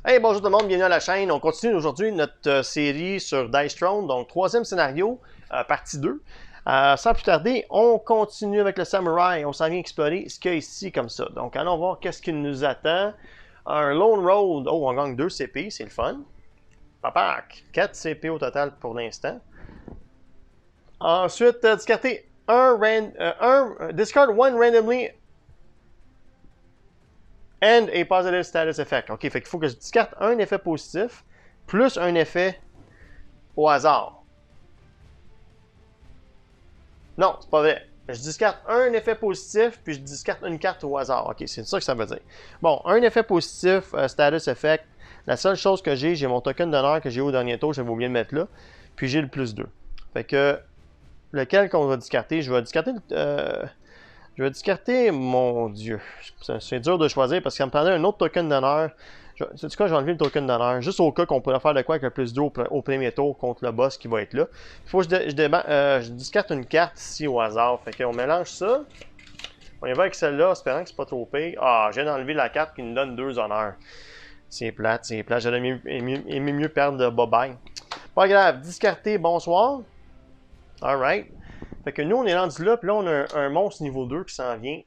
Hey, bonjour tout le monde, bienvenue à la chaîne. On continue aujourd'hui notre série sur Dice Throne, donc troisième scénario, partie 2. Sans plus tarder, on continue avec le samouraï. On s'en vient explorer ce qu'il y a ici comme ça. Donc allons voir qu'est-ce qui nous attend. Un Lone Road. Oh, on gagne 2 CP, c'est le fun. Papa, 4 CP au total pour l'instant. Ensuite, discarter discard one randomly and a positive status effect. OK, fait qu'il faut que je discarte un effet positif plus un effet au hasard. Non, c'est pas vrai. Je discarte un effet positif, puis je discarte une carte au hasard. OK, c'est ça que ça veut dire. Bon, un effet positif, status effect. La seule chose que j'ai mon token d'honneur que j'ai au dernier tour, j'avais oublié de mettre là. Puis j'ai le plus 2. Fait que, lequel qu'on va discarter? Je vais discarter, mon Dieu. C'est dur de choisir parce qu'il me prendrait un autre token d'honneur. C'est quoi, je vais enlever le token d'honneur. Juste au cas qu'on pourrait faire de quoi avec le plus 2 au premier tour contre le boss qui va être là. Il faut que je discarte une carte ici au hasard. Fait qu'on mélange ça. On y va avec celle-là, espérant que c'est pas trop pire. Ah, je viens d'enlever la carte qui nous donne 2 honneurs. C'est plate, c'est plate. J'aurais aimé mieux perdre de bye-bye. Pas grave, discarter, bonsoir. Alright. Fait que nous, on est rendu là, puis là, on a un monstre niveau 2 qui s'en vient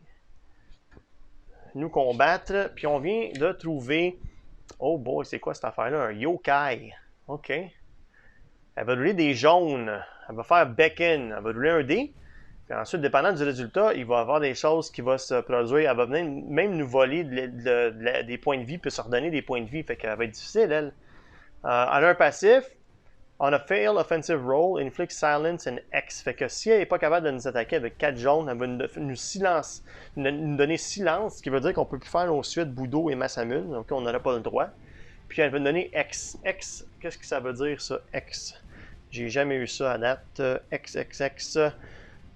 nous combattre. Puis on vient de trouver... Oh boy, c'est quoi cette affaire-là? Un yokai. OK. Elle va rouler des jaunes. Elle va faire beckon. Elle va rouler un dé. Puis ensuite, dépendant du résultat, il va y avoir des choses qui vont se produire. Elle va venir même nous voler des points de vie, puis se redonner des points de vie. Fait qu'elle va être difficile, elle. Elle a un passif. On a fail offensive roll, inflict silence and X. Fait que si elle n'est pas capable de nous attaquer avec 4 jaunes, elle va nous donner silence, ce qui veut dire qu'on ne peut plus faire nos suites Budo et Masamune. Donc on n'aurait pas le droit. Puis elle va nous donner X. X, qu'est-ce que ça veut dire ça? X. J'ai jamais eu ça à date. XXX.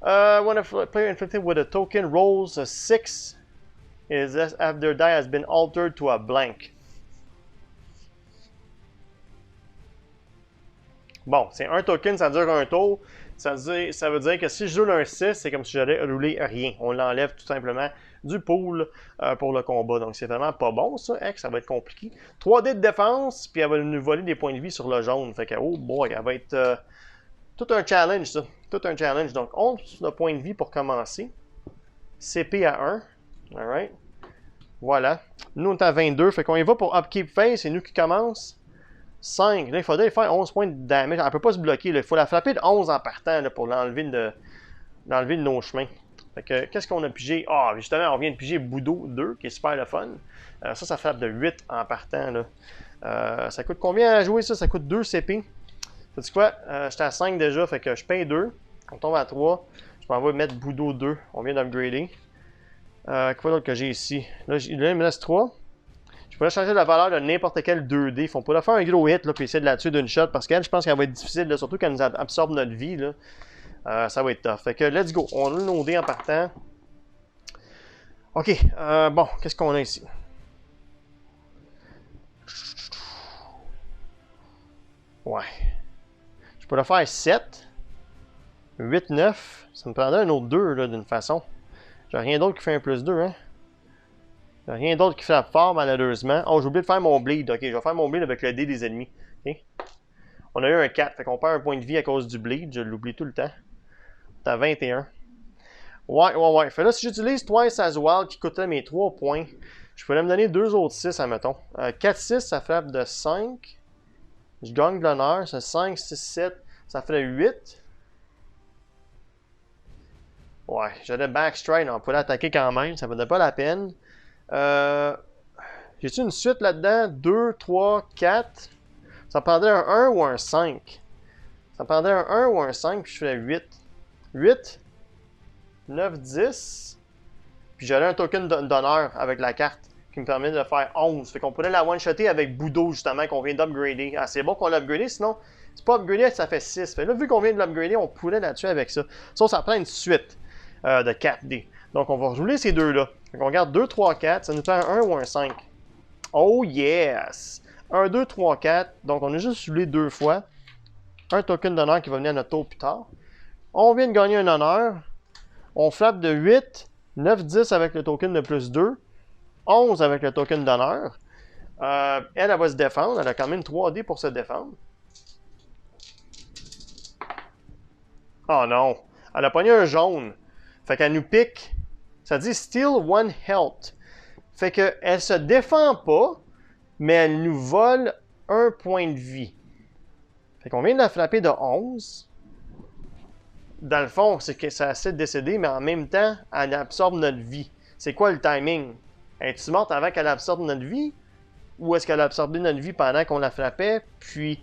When a player inflicted with a token rolls a 6 is after die has been altered to a blank. Bon, c'est un token, ça dure un tour. Ça veut dire que si je roule un 6, c'est comme si j'allais rouler rien. On l'enlève tout simplement du pool pour le combat. Donc, c'est vraiment pas bon, ça. Ça va être compliqué. 3 dés de défense, puis elle va nous voler des points de vie sur le jaune. Fait que, oh boy, elle va être tout un challenge, ça. Tout un challenge. Donc, 11 de points de vie pour commencer. CP à 1. Alright. Voilà. Nous, on est à 22. Fait qu'on y va pour Upkeep Phase. C'est nous qui commence. 5. Là, il faudrait faire 11 points de damage. Elle ne peut pas se bloquer. Là. Il faut la frapper de 11 en partant là, pour l'enlever de nos chemins. Fait que, qu'est-ce qu'on a pigé? Ah, justement, on vient de piger Budo 2, qui est super le fun. Ça frappe de 8 en partant. Là. Ça coûte combien à jouer ça? Ça coûte 2 CP. Sais-tu quoi? J'étais à 5 déjà, fait que je paye 2. On tombe à 3. Je m'en vais mettre Budo 2. On vient d'upgrader. Quoi d'autre que j'ai il me reste 3. Je pourrais changer la valeur de n'importe quel 2D. On pourrait faire un gros hit et essayer de la tuer d'une shot parce qu'elle, je pense qu'elle va être difficile, là, surtout qu'elle nous absorbe notre vie. Là. Ça va être tough. Fait que let's go. On a nos dés en partant. Ok. Bon, qu'est-ce qu'on a ici? Ouais. Je pourrais faire 7. 8, 9. Ça me prendrait un autre 2 d'une façon. J'ai rien d'autre qui fait un plus 2, hein? Rien d'autre qui frappe fort, malheureusement. Oh, j'ai oublié de faire mon bleed. Ok, je vais faire mon bleed avec le dé des ennemis. Okay. On a eu un 4, fait qu'on perd un point de vie à cause du bleed. Je l'oublie tout le temps. T'as 21. Ouais. Fait là, si j'utilise Twice as well, qui coûterait mes 3 points, je pourrais me donner 2 autres 6, admettons. 4-6, ça frappe de 5. Je gagne de l'honneur. C'est 5, 6, 7. Ça ferait 8. Ouais, j'allais backstride. On pourrait attaquer quand même. Ça ne vaudrait pas la peine. J'ai-tu une suite là-dedans? 2, 3, 4. Ça me prendrait un 1 ou un 5. Ça me prendrait un 1 ou un 5, puis je ferais 8. 8, 9, 10. Puis j'aurais un token d'honneur avec la carte qui me permet de faire 11. Fait qu'on pourrait la one-shotter avec Budo, justement, qu'on vient d'upgrader. Ah, c'est bon qu'on l'a upgradé, sinon, c'est pas upgradé, ça fait 6. Fait là, vu qu'on vient de l'upgrader, on pourrait la tuer avec ça. Ça prend une suite de 4D. Donc, on va rouler ces deux-là. On regarde 2, 3, 4. Ça nous fait un 1 ou un 5. Oh yes! 1, 2, 3, 4. Donc, on a juste roulé 2 fois. Un token d'honneur qui va venir à notre tour plus tard. On vient de gagner un honneur. On frappe de 8, 9, 10 avec le token de plus 2. 11 avec le token d'honneur. Elle va se défendre. Elle a quand même 3D pour se défendre. Oh non! Elle a pogné un jaune. Fait qu'elle nous pique. Ça dit Steal one health. Fait qu'elle se défend pas, mais elle nous vole un point de vie. Fait qu'on vient de la frapper de 11. Dans le fond, c'est que ça essaie de décéder, mais en même temps, elle absorbe notre vie. C'est quoi le timing? Es-tu morte avant qu'elle absorbe notre vie? Ou est-ce qu'elle a absorbé notre vie pendant qu'on la frappait, puis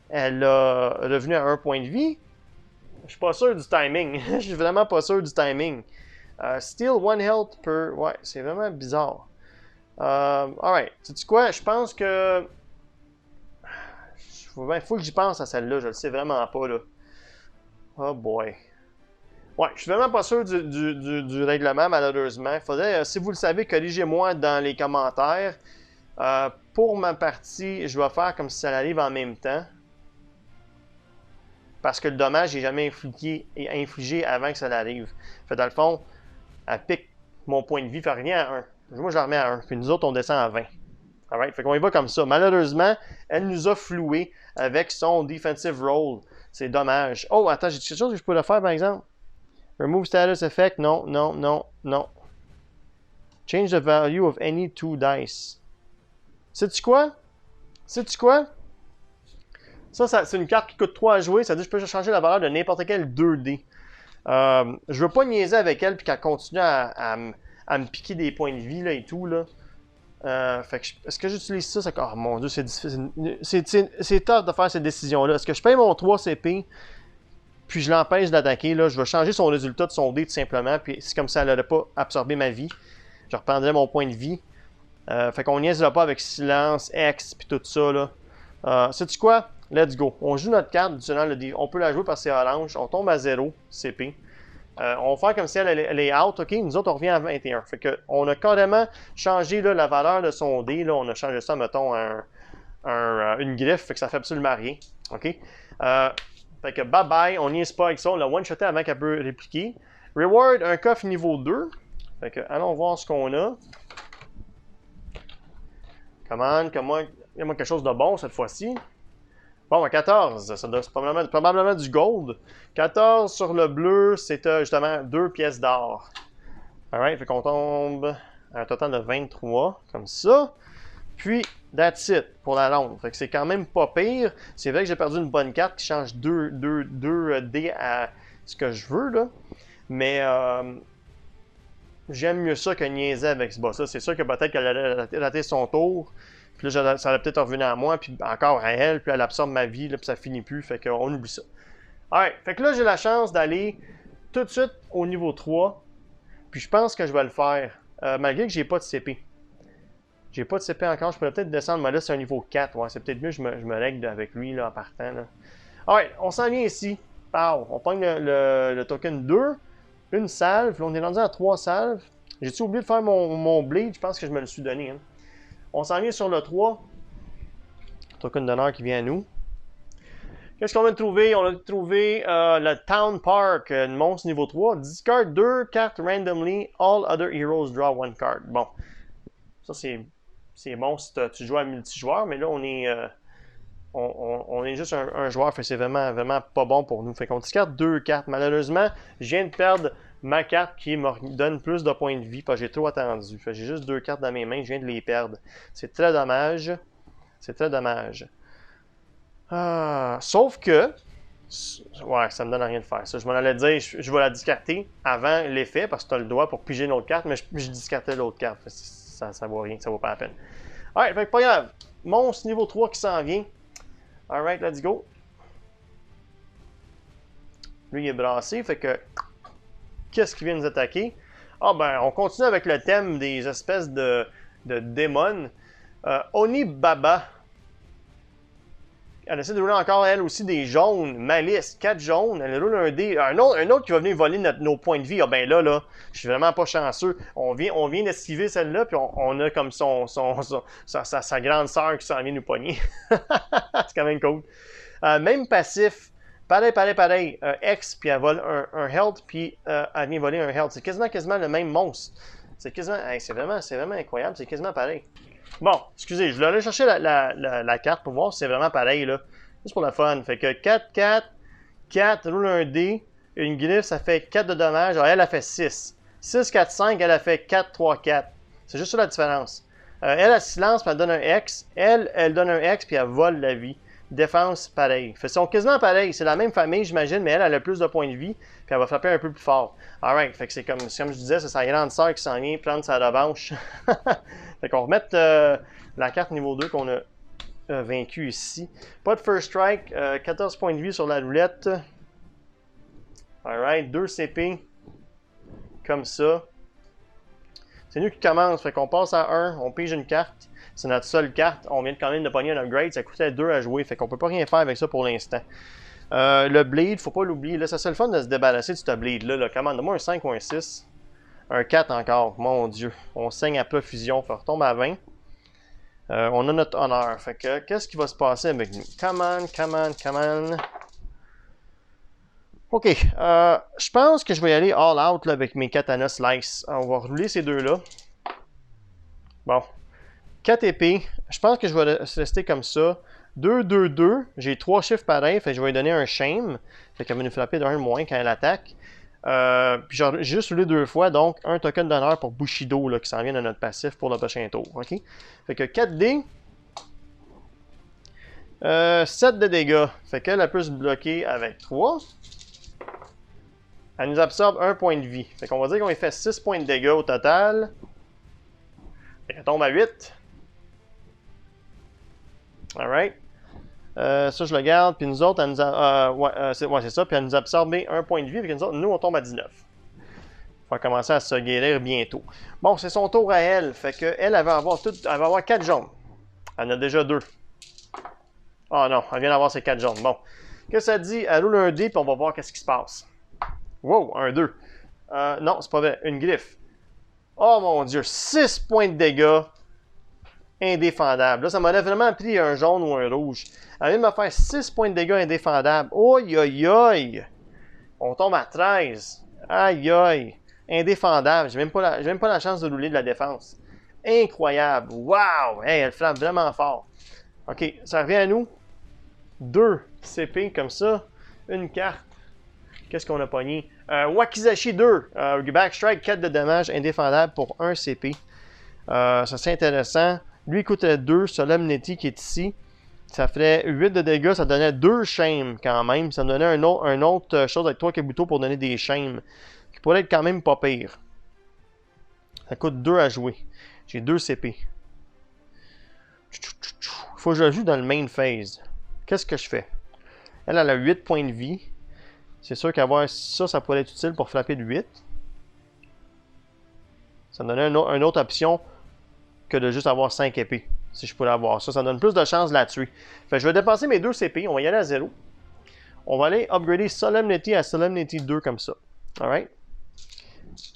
elle a revenu à un point de vie? Je suis pas sûr du timing. Je suis vraiment pas sûr du timing. Steal one health per... Ouais, c'est vraiment bizarre. Alright. Sais-tu quoi? Je pense que... Faut que j'y pense à celle-là. Je le sais vraiment pas, là. Oh boy. Ouais, je suis vraiment pas sûr du règlement, malheureusement. Faudrait, si vous le savez, corrigez-moi dans les commentaires. Pour ma partie, je vais faire comme si ça arrive en même temps. Parce que le dommage n'est jamais infligé avant que ça arrive. Fait dans le fond, elle pique mon point de vie, fait rien à 1. Moi, je la remets à 1. Puis nous autres, on descend à 20. Alright? Fait qu'on y va comme ça. Malheureusement, elle nous a floué avec son defensive roll. C'est dommage. Oh, attends, j'ai quelque chose que je pourrais faire, par exemple? Remove status effect. Non, non, non, non. Change the value of any 2 dice. Sais-tu quoi? Sais-tu quoi? Ça c'est une carte qui coûte 3 à jouer. Ça veut dire que je peux changer la valeur de n'importe quel 2D. Je veux pas niaiser avec elle puis qu'elle continue à me piquer des points de vie là, et tout. Là. Est-ce que j'utilise ça? Oh mon dieu, c'est difficile. C'est tough de faire cette décision-là. Est-ce que je paye mon 3 CP puis je l'empêche d'attaquer? Je vais changer son résultat de son dé tout simplement. Puis c'est comme ça, elle n'aurait pas absorbé ma vie. Je reprendrais mon point de vie. Fait qu'on niaisera pas avec silence, X puis tout ça. Là. Sais-tu quoi? Let's go. On joue notre carte durant le dé. On peut la jouer parce que c'est orange. On tombe à 0 CP. On va faire comme si elle est out. OK? Nous autres, on revient à 21. Fait que on a carrément changé là, la valeur de son dé. Là. On a changé ça, mettons, une griffe. Fait que ça fait absolument rien. OK? Fait que bye bye. On niaise pas avec ça. On l'a one-shoté avant qu'elle peut répliquer. Reward, un coffre niveau 2. Fait que allons voir ce qu'on a. Comment il y a quelque chose de bon cette fois-ci. Bon, 14, ça doit être probablement du gold. 14 sur le bleu, c'est justement 2 pièces d'or. Alright, fait qu'on tombe à un total de 23, comme ça. Puis, that's it pour la ronde. Fait que c'est quand même pas pire. C'est vrai que j'ai perdu une bonne carte qui change 2 dés à ce que je veux, là. Mais j'aime mieux ça que niaiser avec ce boss-là. C'est sûr que peut-être qu'elle allait rater son tour. Puis là, ça allait peut-être revenir à moi, puis encore à elle, puis elle absorbe ma vie, là, puis ça finit plus. Fait qu'on oublie ça. Alright, fait que là, j'ai la chance d'aller tout de suite au niveau 3. Puis je pense que je vais le faire, malgré que j'ai pas de CP. J'ai pas de CP encore, je pourrais peut-être descendre, mais là, c'est un niveau 4. Ouais, c'est peut-être mieux que je me règle avec lui, là, en partant. Là. Alright, on s'en vient ici. Pow! On pogne le token 2. Une salve. Là, on est rendu à 3 salves. J'ai-tu oublié de faire mon bleed? Je pense que je me le suis donné. Hein. On s'en vient sur le 3. Token d'honneur qui vient à nous. Qu'est-ce qu'on vient de trouver? On a trouvé le Town Park, une monstre niveau 3. Discard 2 cartes randomly. All other heroes draw 1 card. Bon. Ça, c'est bon si tu joues à multijoueur, mais là, on est juste un joueur. Fait que c'est vraiment, vraiment pas bon pour nous. Fait qu'on discard 2 cartes. Malheureusement, je viens de perdre ma carte qui me donne plus de points de vie parce que j'ai trop attendu. J'ai juste 2 cartes dans mes mains, je viens de les perdre. C'est très dommage. C'est très dommage. Sauf que... Ouais, ça me donne rien de faire ça. Je m'en allais dire, je vais la discarter avant l'effet parce que tu as le droit pour piger une autre carte, mais je discartais l'autre carte. Ça vaut rien, ça vaut pas la peine. Alright, fait que pas grave. Monstre niveau 3 qui s'en vient. Alright, let's go. Lui, il est brassé, fait que... Qu'est-ce qui vient nous attaquer? Ah ben, on continue avec le thème des espèces de démons. Onibaba. Elle essaie de rouler encore, elle aussi, des jaunes. Malice, 4 jaunes. Elle roule un dé. Un autre qui va venir voler nos points de vie. Ah ben là, je suis vraiment pas chanceux. On vient d'esquiver celle-là, puis on a comme sa grande sœur qui s'en vient nous pogner. C'est quand même cool. Même passif. Pareil. X, puis elle vole un health, puis elle vient voler un health. C'est quasiment le même monstre. C'est quasiment... Hey, c'est vraiment incroyable. C'est quasiment pareil. Bon, excusez, je voulais aller chercher la carte pour voir si c'est vraiment pareil, là. Juste pour le fun. Fait que 4, 4, 4, roule un dé. Une griffe, ça fait 4 de dommages. Alors, elle a fait 6. 6, 4, 5, elle a fait 4, 3, 4. C'est juste ça la différence. Elle silence, puis elle donne un X. Elle donne un X, puis elle vole la vie. Défense, pareil. Fait, ils sont quasiment pareils. C'est la même famille, j'imagine, mais elle a plus de points de vie, puis elle va frapper un peu plus fort. Alright, fait que c'est comme je disais, c'est sa grande sœur qui s'en vient prendre sa revanche. Fait qu'on va remettre la carte niveau 2 qu'on a vaincu ici. Pas de first strike, 14 points de vie sur la roulette. Alright, 2 CP. Comme ça. C'est nous qui commence, fait qu'on passe à 1, on pige une carte. C'est notre seule carte. On vient quand même de pogner un upgrade, ça coûtait 2 à jouer, fait qu'on peut pas rien faire avec ça pour l'instant. Le bleed, faut pas l'oublier. Là, ça c'est le fun de se débarrasser de ce bleed-là. Là. Commande-moi un 5 ou un 6. Un 4 encore, mon Dieu. On saigne à profusion, on retombe à 20. On a notre honneur. Fait que, qu'est-ce qui va se passer avec nous? Come on, come on, come on. Ok, je pense que je vais y aller all out là, avec mes katana slice. On va rouler ces deux-là. Bon. 4 épées. Je pense que je vais rester comme ça. 2, 2, 2. J'ai 3 chiffres pareils. Fait que je vais lui donner un shame. Fait qu'elle va nous frapper d'un moins quand elle attaque. Puis j'ai juste roulé 2 fois. Donc, un token d'honneur pour Bushido là, qui s'en vient de notre passif pour le prochain tour. Ok? Fait que 4 dés. 7 de dégâts. Fait qu'elle peut se bloquer avec 3. Elle nous absorbe 1 point de vie. Fait qu'on va dire qu'on lui fait 6 points de dégâts au total. Fait qu'elle tombe à 8. Alright. Ça, je le garde. Puis nous autres, elle nous a, c'est ça. Puis elle nous a absorbé 1 point de vie. Puis nous, on tombe à 19. On va commencer à se guérir bientôt. Bon, c'est son tour à elle. Fait qu'elle, elle va avoir 4 jaunes. Elle en a déjà 2. Oh non, elle vient d'avoir ses 4 jaunes. Bon. Qu'est-ce que ça dit? Elle roule un dé, puis on va voir qu'est-ce qui se passe. Wow, un 2. Non, c'est pas vrai. Une griffe. Oh mon Dieu, 6 points de dégâts. Indéfendable. Là, ça m'aurait vraiment pris un jaune ou un rouge. Elle vient de me faire 6 points de dégâts indéfendables. Aïe, aïe, aïe. On tombe à 13. Aïe, aïe. Indéfendable. J'ai même pas la chance de rouler de la défense. Incroyable. Wow. Hey, elle frappe vraiment fort. OK, ça revient à nous. 2 CP comme ça. Une carte. Qu'est-ce qu'on a pogné? Wakizashi 2. Backstrike, 4 de dommages indéfendable pour 1 CP. Ça c'est intéressant. Lui, il coûtait 2. Solemnity qui est ici. Ça ferait 8 de dégâts. Ça donnait 2 shames quand même. Ça me donnait un autre chose avec 3 Kabuto pour donner des shames. Qui pourrait être quand même pas pire. Ça coûte 2 à jouer. J'ai 2 CP. Il faut que je la joue dans le main phase. Qu'est-ce que je fais? Elle a 8 points de vie. C'est sûr qu'avoir ça, ça pourrait être utile pour frapper de 8. Ça me donnait une autre option que de juste avoir 5 épées. Si je pourrais avoir ça, ça donne plus de chances de la tuer. Fait que je vais dépenser mes 2 CP. On va y aller à 0. On va aller upgrader Solemnity à Solemnity 2 comme ça. Alright?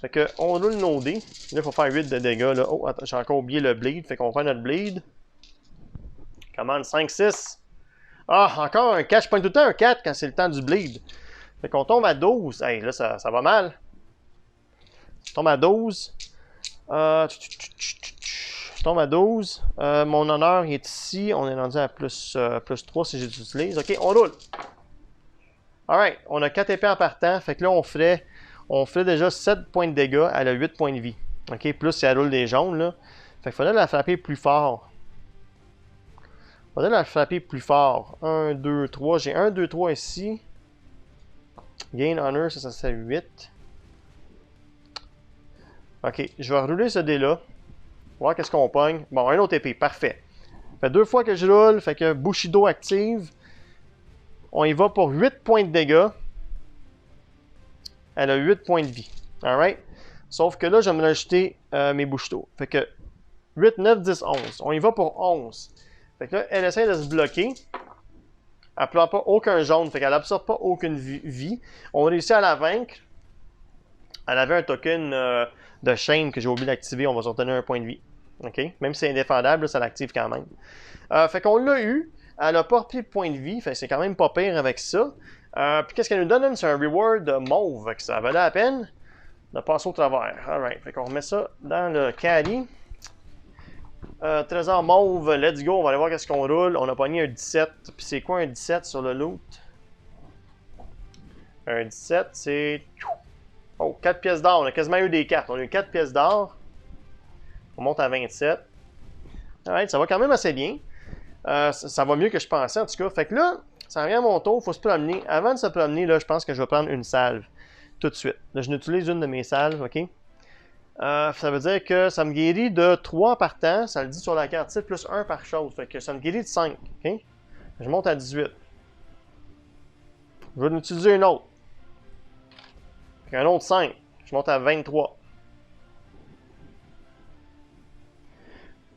Fait que on roule nos dés. Là, il faut faire 8 de dégâts. Là. Oh, attends, j'ai encore oublié le bleed. Fait qu'on va faire notre bleed. Commande 5, 6. Ah, encore un 4. Je pointe tout le temps un 4 quand c'est le temps du bleed. Fait qu'on tombe à 12. Hey, là, ça va mal. Je tombe à 12. Je tombe à 12. Mon honneur il est ici. On est rendu à plus 3 si j'utilise. OK, on roule. Alright, on a 4 épées en partant. Fait que là, on ferait déjà 7 points de dégâts. Elle a 8 points de vie. OK, plus si elle roule des jaunes, là. Fait qu'il faudrait la frapper plus fort. Faudrait la frapper plus fort. 1, 2, 3. J'ai 1, 2, 3 ici. Gain Honor, ça c'est 8. Ok, je vais rouler ce dé-là. Voir qu'est-ce qu'on pogne. Bon, un autre épée, parfait. Fait 2 fois que je roule, fait que Bushido active. On y va pour 8 points de dégâts. Elle a 8 points de vie. Alright? Sauf que là, je vais me rajouter mes Bushido. Fait que 8, 9, 10, 11. On y va pour 11. Fait que là, elle essaie de se bloquer. Elle ne prend pas aucun jaune, fait qu'elle n'absorbe pas aucune vie. On réussit à la vaincre. Elle avait un token de shame que j'ai oublié d'activer. On va se retenir un point de vie. OK? Même si c'est indéfendable, là, ça l'active quand même. Fait qu'on l'a eu. Elle n'a pas pris de point de vie. Fait que c'est quand même pas pire avec ça. Puis qu'est-ce qu'elle nous donne? C'est un reward mauve. Fait que ça valait la peine de passer au travers. Alright. Fait qu'on remet ça dans le carry. Trésor mauve, let's go, on va aller voir qu'est-ce qu'on roule. On a pogné un 17. Puis c'est quoi un 17 sur le loot? Un 17, c'est... Oh, 4 pièces d'or. On a quasiment eu des cartes. On a eu 4 pièces d'or. On monte à 27. Alright, ça va quand même assez bien. Ça va mieux que je pensais en tout cas. Fait que là, ça revient à mon tour, il faut se promener. Avant de se promener, là, je pense que je vais prendre une salve. Tout de suite. Là, je n'utilise une de mes salves, ok? Ça veut dire que ça me guérit de 3 par temps. Ça le dit sur la carte, plus 1 par chose. Fait que ça me guérit de 5, ok? Je monte à 18. Je vais en utiliser une autre. Fait un autre 5. Je monte à 23.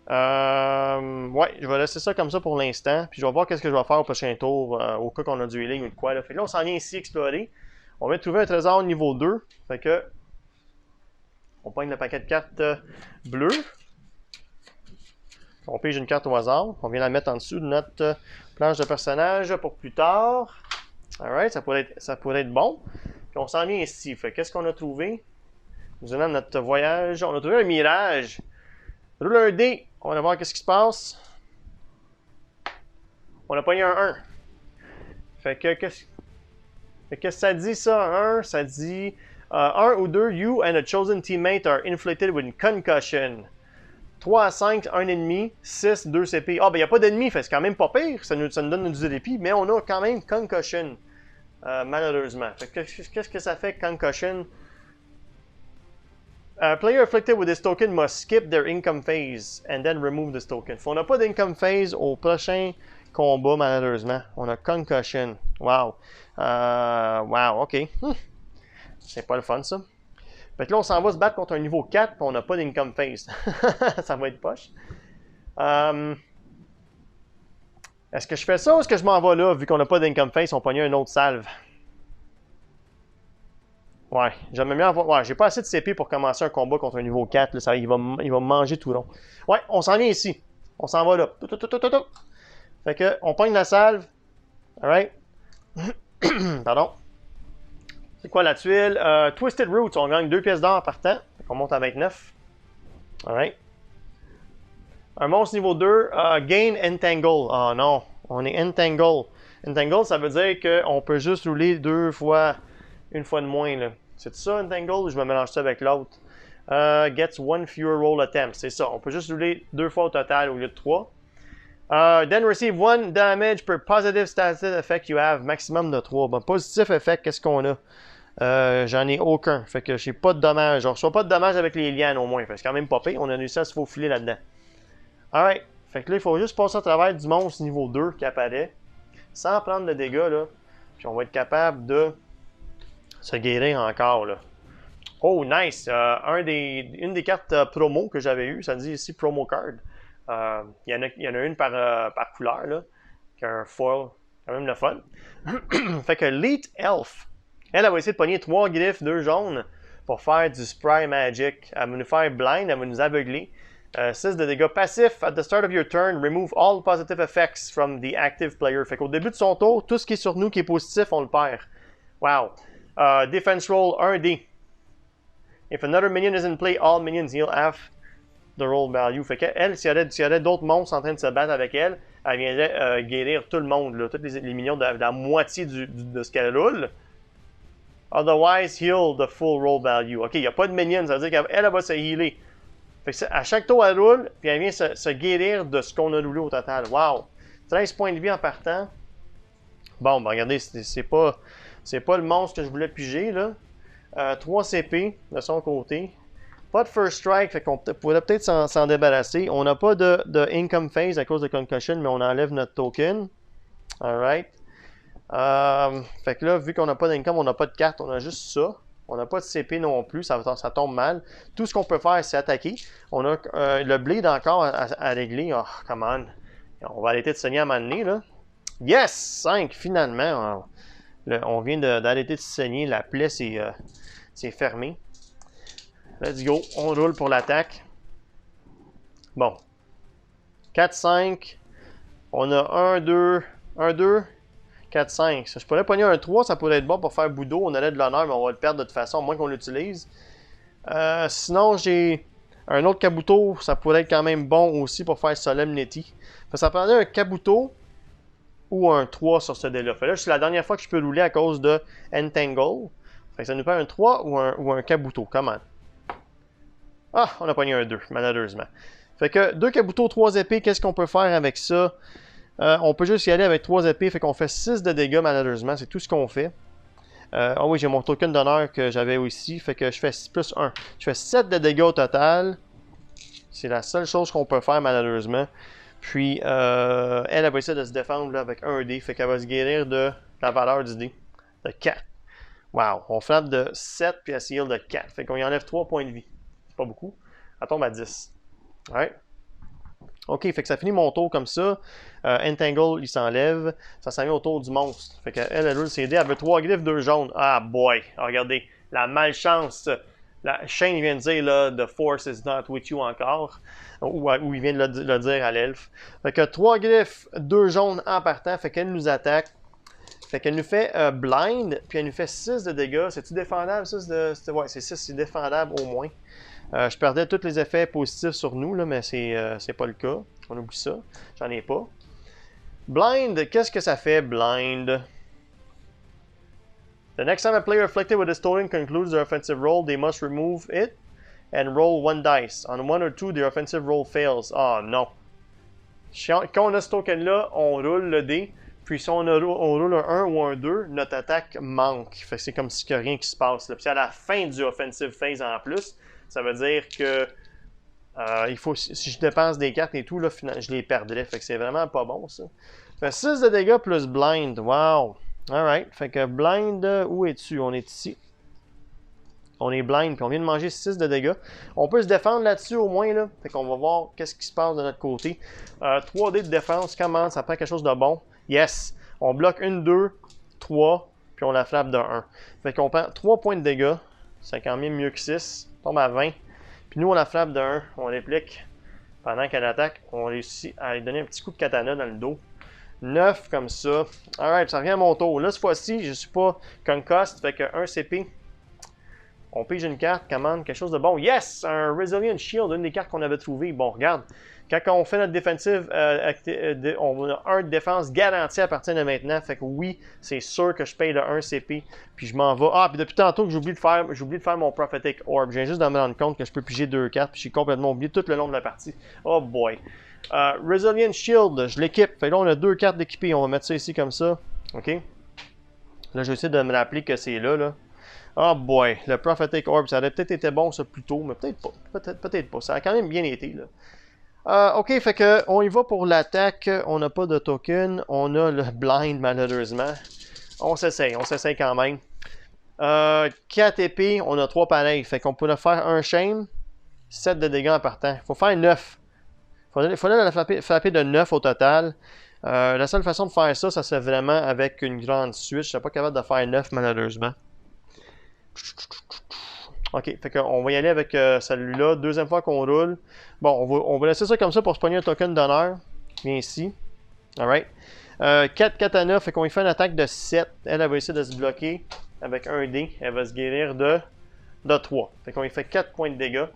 Ouais, je vais laisser ça comme ça pour l'instant. Puis je vais voir qu'est-ce que je vais faire au prochain tour, au cas qu'on a du healing ou de quoi. Là. Fait que là, on s'en vient ici explorer. On vient de trouver un trésor niveau 2. Fait que on pogne le paquet de cartes bleues. On pige une carte au hasard. On vient la mettre en dessous de notre planche de personnage pour plus tard. Alright, ça pourrait être bon. Puis on s'en vient ici. Fait qu'est-ce qu'on a trouvé? Nous allons notre voyage. On a trouvé un mirage. Roule un dé. On va voir qu'est-ce qui se passe. On a pogné un 1. Fait que qu'est-ce que ça dit ça? 1, ça dit 1 ou 2, you and a chosen teammate are inflicted with concussion. 3 à 5, 1 ennemi. 6, 2 CP. Ah, ben il n'y a pas d'ennemi, fait c'est quand même pas pire. Ça nous donne du répit, mais on a quand même concussion. Malheureusement. Fait que qu'est-ce que ça fait, concussion? Player afflicted with this token must skip their income phase and then remove this token. On n'a pas d'income phase au prochain combat, malheureusement. On a concussion. Wow. Wow, ok. C'est pas le fun, ça. Fait que là, on s'en va se battre contre un niveau 4 et on n'a pas d'income phase. Ça va être poche. Est-ce que je fais ça ou est-ce que je m'en vais là, vu qu'on n'a pas d'income phase, on pogne un autre salve? Ouais, j'aimerais mieux avoir... Ouais, j'ai pas assez de CP pour commencer un combat contre un niveau 4. Là, ça, il va me manger tout long. Ouais, on s'en vient ici. On s'en va là. Fait que, on pogne la salve. Alright. Pardon. C'est quoi la tuile? Twisted Roots, on gagne 2 pièces d'or par temps. On monte à 29. Alright. Un monstre niveau 2, Gain Entangle. Oh non, on est Entangle. Entangle, ça veut dire qu'on peut juste rouler une fois de moins. Là. C'est ça, Entangle, ou je me mélange ça avec l'autre? Gets one fewer roll attempt. C'est ça, on peut juste rouler 2 fois au total au lieu de 3. Then receive 1 damage per positive status effect you have. Maximum de 3. Bon, positif effect, qu'est-ce qu'on a? J'en ai aucun. Fait que j'ai pas de dommages. Je reçois pas de dommages avec les lianes au moins. Fait que c'est quand même pas pire. On a réussi à se faufiler là-dedans. Alright. Fait que là, il faut juste passer à travers du monstre niveau 2 qui apparaît. Sans prendre de dégâts, là. Puis on va être capable de se guérir encore, là. Oh, nice! Une des cartes promo que j'avais eues, ça dit ici promo card. Il y en a une par couleur, là. Qui a un foil, quand même le fun. Fait que Elite Elf, elle va essayer de pogner 3 griffes, 2 jaunes, pour faire du spray magic. Elle va nous faire blind, elle va nous aveugler. 6 de dégâts passifs. At the start of your turn, remove all positive effects from the active player. Fait qu'au début de son tour, tout ce qui est sur nous qui est positif, on le perd. Wow. Defense roll 1D. If another minion is in play, all minions heal half the roll value. Fait qu'elle, s'il y avait d'autres monstres en train de se battre avec elle, elle viendrait guérir tout le monde, là, tous les minions de la moitié de ce qu'elle roule. Otherwise, heal the full roll value. Ok, il n'y a pas de minion, ça veut dire qu'elle va se healer. Fait que à chaque tour, elle roule, puis elle vient se guérir de ce qu'on a roulé au total. Wow! 13 points de vie en partant. Bon, ben regardez, c'est pas le monstre que je voulais piger, là. 3 CP de son côté. Pas de first strike, fait qu'on pourrait peut-être s'en débarrasser. On n'a pas de income phase à cause de concussion, mais on enlève notre token. Alright. Fait que là, vu qu'on n'a pas d'income, on n'a pas de carte, on a juste ça. On n'a pas de CP non plus, ça tombe mal. Tout ce qu'on peut faire, c'est attaquer. On a le bleed encore à régler. Oh, come on. On va arrêter de saigner à un moment donné, là. Yes! 5, finalement. On vient d'arrêter de saigner. La plaie, c'est fermé. Let's go. On roule pour l'attaque. Bon. 4, 5. On a 1, 2, 4, 5. Je pourrais pogner un 3, ça pourrait être bon pour faire Boudo. On aurait de l'honneur, mais on va le perdre de toute façon, à moins qu'on l'utilise. Sinon, j'ai Un autre Kabuto, ça pourrait être quand même bon aussi pour faire Solemnity. Ça prendrait un Kabuto ou un 3 sur ce dé-là. Là, c'est la dernière fois que je peux rouler à cause de Entangle. Fait que ça nous fait un 3 ou un Kabuto. Comment? Ah, on a pogné un 2, malheureusement. Fait que 2 Kabuto, 3 épées, qu'est-ce qu'on peut faire avec ça? On peut juste y aller avec 3 épées, fait qu'on fait 6 de dégâts, malheureusement. C'est tout ce qu'on fait. Ah oui, j'ai mon token d'honneur que j'avais aussi, fait que je fais plus 1. Je fais 7 de dégâts au total. C'est la seule chose qu'on peut faire, malheureusement. Puis, elle va essayer de se défendre là, avec un dé, fait qu'elle va se guérir de la valeur du dé, de 4. Wow, on frappe de 7 puis elle se heal de 4. Fait qu'on y enlève 3 points de vie. C'est pas beaucoup. Elle tombe à 10. Ouais. Ok, fait que ça finit mon tour comme ça. Entangle, il s'enlève. Ça s'en vient au tour du monstre. Fait qu'elle roule ses dés. Elle veut 3 griffes, 2 jaunes. Ah boy! Ah, regardez, la malchance. La Shane vient de dire là, The Force is not with you encore. Ou il vient de le dire à l'elfe. Fait que 3 griffes, 2 jaunes en partant. Fait qu'elle nous attaque. Fait qu'elle nous fait blind, puis elle nous fait 6 de dégâts. C'est-tu défendable, ça? Ouais, c'est 6, c'est défendable au moins. Je perdais tous les effets positifs sur nous, là, mais c'est pas le cas. On oublie ça. J'en ai pas. Blind, qu'est-ce que ça fait, blind? The next time a player afflicted with this token concludes their offensive roll, they must remove it and roll 1 dice. On 1 or 2, their offensive roll fails. Ah non. Quand on a ce token-là, on roule le dé. Puis si on roule un 1 ou un 2, notre attaque manque. Fait que c'est comme si il n'y a rien qui se passe. Là. Puis à la fin du offensive phase en plus, ça veut dire que il faut, si je dépense des cartes et tout, là, je les perdrais. Fait que c'est vraiment pas bon ça. Fait 6 de dégâts plus blind. Wow. Alright. Fait que blind, où es-tu? On est ici. On est blind, puis on vient de manger 6 de dégâts. On peut se défendre là-dessus au moins, là. Fait qu'on va voir qu'est-ce qui se passe de notre côté. 3D de défense, comment? Ça prend quelque chose de bon. Yes! On bloque 1, 2, 3, puis on la frappe de 1. Fait qu'on prend 3 points de dégâts. C'est quand même mieux que 6. On tombe à 20. Puis nous, on la frappe de 1. On réplique. Pendant qu'elle attaque, on réussit à lui donner un petit coup de katana dans le dos. 9 comme ça. Alright, ça revient à mon tour. Là, cette fois-ci, je ne suis pas concussed. Fait que 1 CP. On pige une carte, commande quelque chose de bon. Yes! Un Resilient Shield, une des cartes qu'on avait trouvées. Bon, regarde. Quand on fait notre défensive, on a 1 de défense garanti à partir de maintenant. Fait que oui, c'est sûr que je paye le 1 CP. Puis je m'en vais. Ah, puis depuis tantôt que j'oublie de faire mon Prophetic Orb. Je viens juste de me rendre compte que je peux piger 2 cartes. Puis j'ai complètement oublié tout le long de la partie. Oh boy. Resilient Shield, je l'équipe. Fait que là, on a 2 cartes d'équipées. On va mettre ça ici comme ça. OK? Là, je vais essayer de me rappeler que c'est là. Oh boy, le Prophetic Orb, ça aurait peut-être été bon ça plus tôt, mais peut-être pas. Peut-être pas. Ça a quand même bien été là. Ok, fait que on y va pour l'attaque. On n'a pas de token. On a le blind malheureusement. On s'essaye quand même. 4 épées, on a 3 pareils. Fait qu'on pourrait faire un shame. 7 de dégâts en partant. Il faut faire 9. Il faudrait la frapper de 9 au total. La seule façon de faire ça, ça serait vraiment avec une grande suite. Je ne serais pas capable de faire 9 malheureusement. Ok, fait qu'on va y aller avec celui-là. Deuxième fois qu'on roule. Bon, on va laisser ça comme ça pour se pogner un token d'honneur. Viens ici. Alright. 4 katana, fait qu'on y fait une attaque de 7. Elle va essayer de se bloquer avec un dé. Elle va se guérir de 3. Fait qu'on y fait 4 points de dégâts.